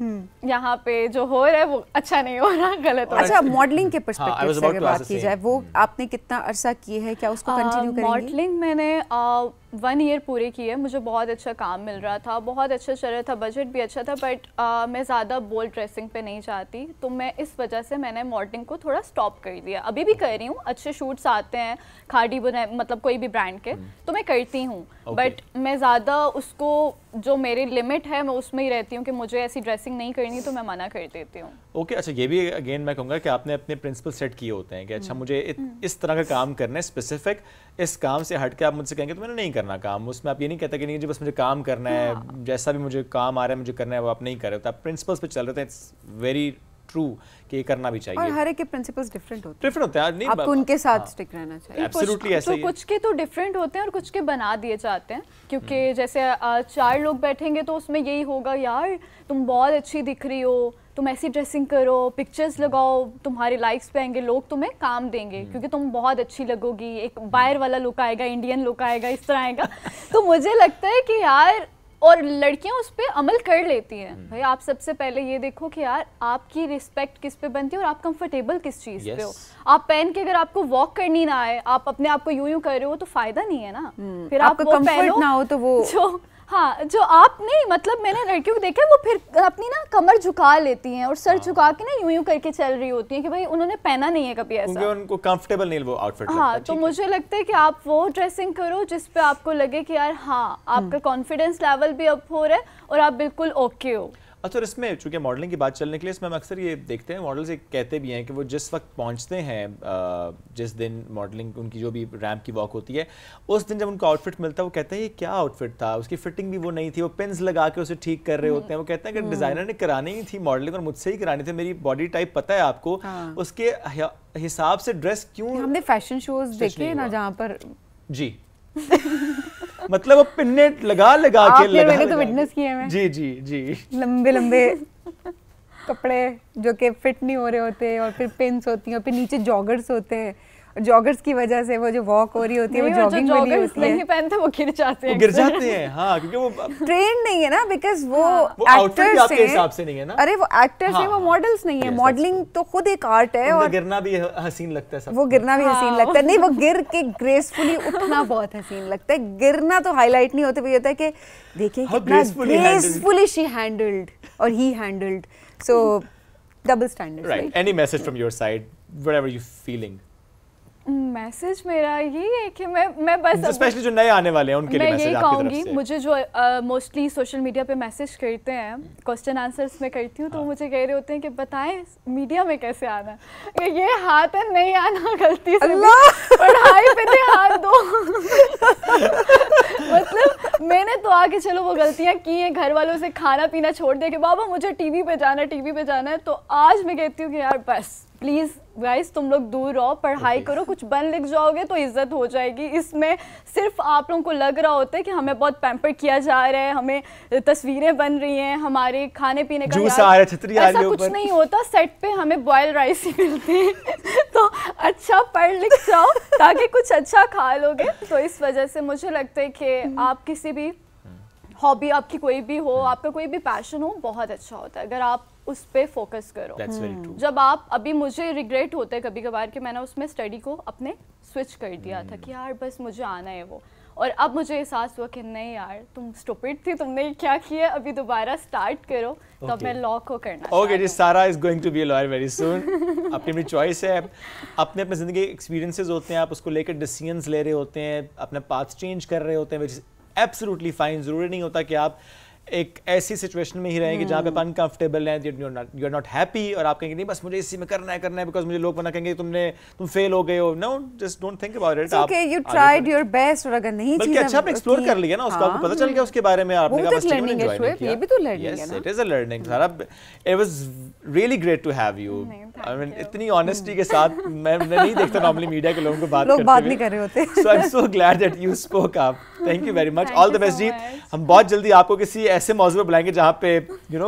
یہاں پہ جو ہو رہا ہے وہ اچھا نہیں ہو رہا, غلط ہو رہا ہے. اچھا ماڈلنگ کے پرسپیکٹیو سے اگر بات کی جائے, وہ آپ نے کتنا عرصہ کی ہے, کیا اس کو کنٹینیو کریں گے؟ ماڈلنگ میں نے 1 ایئر پورے کیے. مجھے بہت اچھا کام مل رہا تھا, بہت اچھا چل رہا تھا, بجٹ بھی اچھا تھا, بٹ میں زیادہ بولڈ ڈریسنگ پہ نہیں چاہتی, تو میں اس وجہ سے میں نے ماڈلنگ کو تھوڑا اسٹاپ کر دیا. ابھی بھی کر رہی ہوں, اچھے شوٹس آتے ہیں کھاڑی بنا, مطلب کوئی بھی برانڈ کے, تو میں کرتی ہوں, بٹ میں زیادہ اس کو جو میری لمٹ ہے میں اس میں ہی رہتی ہوں کہ مجھے ایسی ڈریسنگ نہیں کرنی, تو میں منع کر دیتی ہوں. اوکے, اچھا یہ بھی اگین میں کہوں گا کہ آپ نے اپنے پرنسپل سیٹ کیے ہوتے ہیں کہ اچھا مجھے اس طرح کا کام کرنا ہے اسپیسیفک, اس کام سے ہٹ کے آپ مجھ سے کہیں گے تو میں نے نہیں کرنا کام. اس میں آپ یہ نہیں کہتے کہ نہیں جی بس مجھے کام کرنا ہے, جیسا بھی مجھے کام آ رہا ہے مجھے کرنا ہے, وہ آپ نہیں کر رہے ہوتے, آپ پرنسپلس پہ چل رہے تھے. اٹس ویری ٹرو کہ یہ کرنا بھی چاہیے. اور ہر ایک کے پرنسپلز ڈیفرنٹ ہوتے ہیں, آپ کو ان کے ساتھ اسٹک رہنا چاہیے. ایبسلیوٹلی ایسا ہی ہے. کچھ کے تو ڈیفرنٹ ہوتے ہیں اور کچھ کے بنا دیے جاتے ہیں, کیونکہ جیسے 4 لوگ بیٹھیں گے تو اس میں یہی ہوگا یار تم بہت اچھی دکھ رہی ہو, تم ایسی ڈریسنگ کرو, پکچرز لگاؤ, تمہارے لائکس پہ آئیں گے, لوگ تمہیں کام دیں گے کیونکہ تم بہت اچھی لگو گی, ایک باہر والا لک آئے گا, انڈین لک آئے گا, اس طرح آئے گا. تو مجھے لگتا ہے کہ یار, اور لڑکیاں اس پہ عمل کر لیتی ہیں. بھائی آپ سب سے پہلے یہ دیکھو کہ یار آپ کی رسپیکٹ کس پہ بنتی ہے اور آپ کمفرٹیبل کس چیز پہ ہو. آپ پہن کے اگر آپ کو واک کرنی نہ آئے, آپ اپنے آپ کو یوں کر رہے ہو تو فائدہ نہیں ہے نا. پھر آپ کو کمفرٹ نہ ہو تو وہ جو آپ نہیں, مطلب میں نے لڑکیوں کو دیکھا ہے وہ پھر اپنی نا کمر جھکا لیتی ہیں اور سر جھکا کے نا یوں کر کے چل رہی ہوتی ہیں کہ بھائی انہوں نے پہنا نہیں ہے کبھی ایسا, ان کو کمفرٹیبل نہیں وہ آؤٹ فٹ. ہاں, تو مجھے لگتا ہے کہ آپ وہ ڈریسنگ کرو جس پہ آپ کو لگے کہ یار ہاں آپ کا کانفیڈینس لیول بھی اپ ہو رہا ہے اور آپ بالکل اوکے ہو. اچھا اور اس میں چونکہ ماڈلنگ کی بات چلنے کے لیے اس میں ہم اکثر یہ دیکھتے ہیں ماڈلز کہتے بھی ہیں کہ وہ جس وقت پہنچتے ہیں جس دن ماڈلنگ ان کی جو بھی ریمپ کی واک ہوتی ہے اس دن جب ان کو آؤٹ فٹ ملتا ہے وہ کہتے ہیں یہ کیا آؤٹ فٹ تھا, اس کی فٹنگ بھی وہ نہیں تھی, وہ پنز لگا کے اسے ٹھیک کر رہے ہوتے ہیں, وہ کہتے ہیں کہ ڈیزائنر نے کرانی ہی تھی ماڈلنگ اور مجھ سے ہی کرانی تھی, میری باڈی ٹائپ پتہ ہے آپ کو, اس کے حساب سے ڈریس کیوں. ہم نے فیشن شوز دیکھے نا جہاں پر جی مطلب وہ پنے لگا کے میں نے تو وٹنس کیے ہیں جی جی جی لمبے لمبے کپڑے جو کہ فٹ نہیں ہو رہے ہوتے اور پھر پنس ہوتی ہیں اور پھر نیچے جاگرز ہوتے ہیں, جاگرز کی وجہ سے وہ جو واک ہو رہی ہوتی ہے وہ جاگنگ بھی نہیں ہوتی ہے, نہیں پہنتے وہ گر جاتے ہیں ہاں کیونکہ وہ ٹرینڈ نہیں ہے نا, بیکاز وہ ایکٹرز کے حساب سے نہیں ہے نا, ارے وہ ایکٹرز ہیں وہ ماڈلز نہیں ہیں, ماڈلنگ تو خود ایک آرٹ ہے اور گرنا بھی حسین لگتا ہے, وہ گرنا بھی حسین لگتا ہے, نہیں وہ گر کے گریسفلی اٹھنا بہت حسین لگتا ہے, گرنا تو ہائی لائٹ نہیں ہوتا, وہ یہ ہوتا ہے کہ دیکھیں کتنا گریسفلی شی ہینڈلڈ اور he handled, so double standard. Right, any message from your side whatever you feeling. Message میرا یہی ہے کہ میں بس اسپیشلی جو نئے آنے والے ہیں ان کے لیے میں یہی کہوں گی, مجھے جو موسٹلی سوشل میڈیا پہ میسج کرتے ہیں, کوسچن آنسرس میں کرتی ہوں, تو مجھے کہہ رہے ہوتے ہیں کہ بتائیں میڈیا میں کیسے آنا ہے, یہ ہاتھ ہے نہیں آنا غلطی سے, پڑھائی پہ دھیان دو. مطلب میں نے تو آگے چلو وہ غلطیاں کی ہیں, گھر والوں سے کھانا پینا چھوڑ دیا کہ بابا مجھے ٹی وی پہ جانا ہے, تو آج میں کہتی ہوں کہ یار بس پلیز گائز تم لوگ دور رہو, پڑھائی کرو, کچھ بن لکھ جاؤ گے تو عزت ہو جائے گی. اس میں صرف آپ لوگوں کو لگ رہا ہوتا ہے کہ ہمیں بہت پیمپر کیا جا رہا ہے, ہمیں تصویریں بن رہی ہیں, ہمارے کھانے پینے کا ایسا کچھ نہیں ہوتا. سیٹ پہ ہمیں بوائل رائس ہی ملتے ہیں, تو اچھا پڑھ لکھ جاؤ تاکہ کچھ اچھا کھا لو گے. تو اس وجہ سے مجھے لگتا ہے کہ آپ کسی بھی ہابی آپ کی کوئی بھی ہو, آپ کا کوئی بھی پیشن ہو, بہت اچھا ہوتا ہے اگر آپ اس پہ فوکس کرو. جب آپ ابھی مجھے ریگریٹ ہوتا ہے کبھی کبھار کہ میں نے اس میں اسٹڈی کو اپنے سوئچ کر دیا تھا کہ یار بس مجھے آنا ہے وہ, اور اب مجھے احساس ہوا کہ نہیں یار تم اسٹوپڈ تھی, تم نے کیا کیا, ابھی دوبارہ اسٹارٹ کرو. تو اب میں لا کو کرنا. اوکے جی, Sara is going to be a liar very soon. اپنی چوائس ہے, اپنے اپنے زندگی ایکسپیرینسز ہوتے ہیں, آپ اس کو لے کے ڈیسیژنز لے رہے ہوتے ہیں, اپنا پاتھ چینج کر رہے ہوتے ہیں, وچ از ایبسلیوٹلی فائن. ضروری نہیں ہوتا کہ آپ ایک ایسی سچویشن میں ہی رہیں گے جہاں پہ آپ انکمفرٹیبل ہیں, یو آر ناٹ ہیپی, اور آپ کہیں گے نہیں بس مجھے اسی میں کرنا ہے بیکاز مجھے لوگ کہیں گے تم فیل ہو گئے ہو. No, just don't think about it. Okay you tried your best, اور اگر نہیں بلکہ اچھا آپ نے ایکسپلور کر لیا نا, اس کا آپ کو پتہ چل گیا اس کے بارے میں, آپ نے کہا بس لرننگ ہے, یہ بھی تو لرننگ ہے نا. Yes it is a learning. Sara it was really great to have you. I mean اتنی آنیسٹی کے ساتھ میں نہیں دیکھتا نارملی میڈیا کے لوگوں کو بات نہیں کر رہے ہوتے. So I am so glad that you spoke up. Thank you very much, all the best جی. ہم بہت جلدی آپ کو کسی ایسے موضوع پہ بلائیں گے جہاں پہ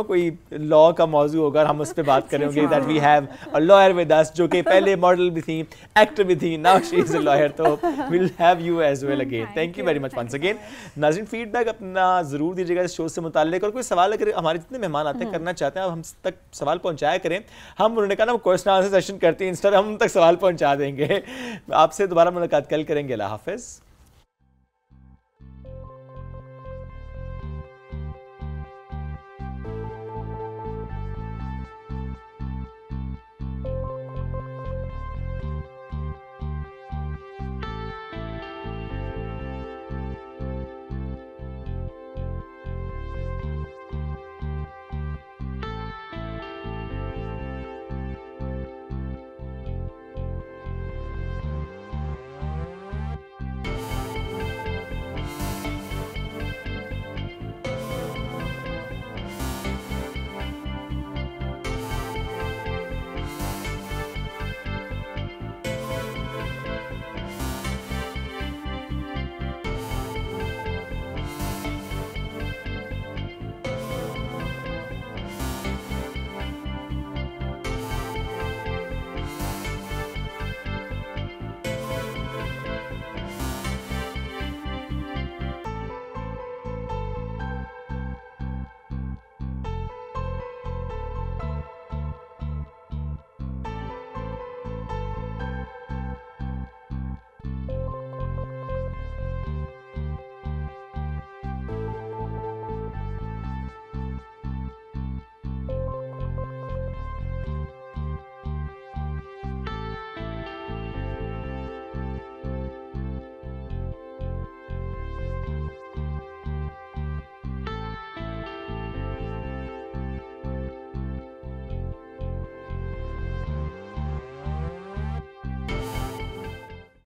کوئی لا کا موضوع ہوگا اور ہم اس پہ بات کریں گے. That we have a lawyer with us, جو کہ پہلے ماڈل بھی تھی, ایکٹر بھی تھی, now she is a lawyer. تو we'll have you as well again. Thank you very much once again. ناظرین فیڈ بیک اپنا ضرور دیجیے گا اس شو سے متعلق, اور کوئی سوال اگر ہمارے جتنے مہمان آتے ہیں کرنا چاہتے ہیں آپ ہم تک سوال پہنچایا کریں. ہم انہوں نے کہا نا کوئسچن آنسر سیشن کرتے ہیں انسٹا پہ, ہم ان تک سوال پہنچا دیں گے. آپ سے دوبارہ ملاقات کل کریں گے. اللہ حافظ.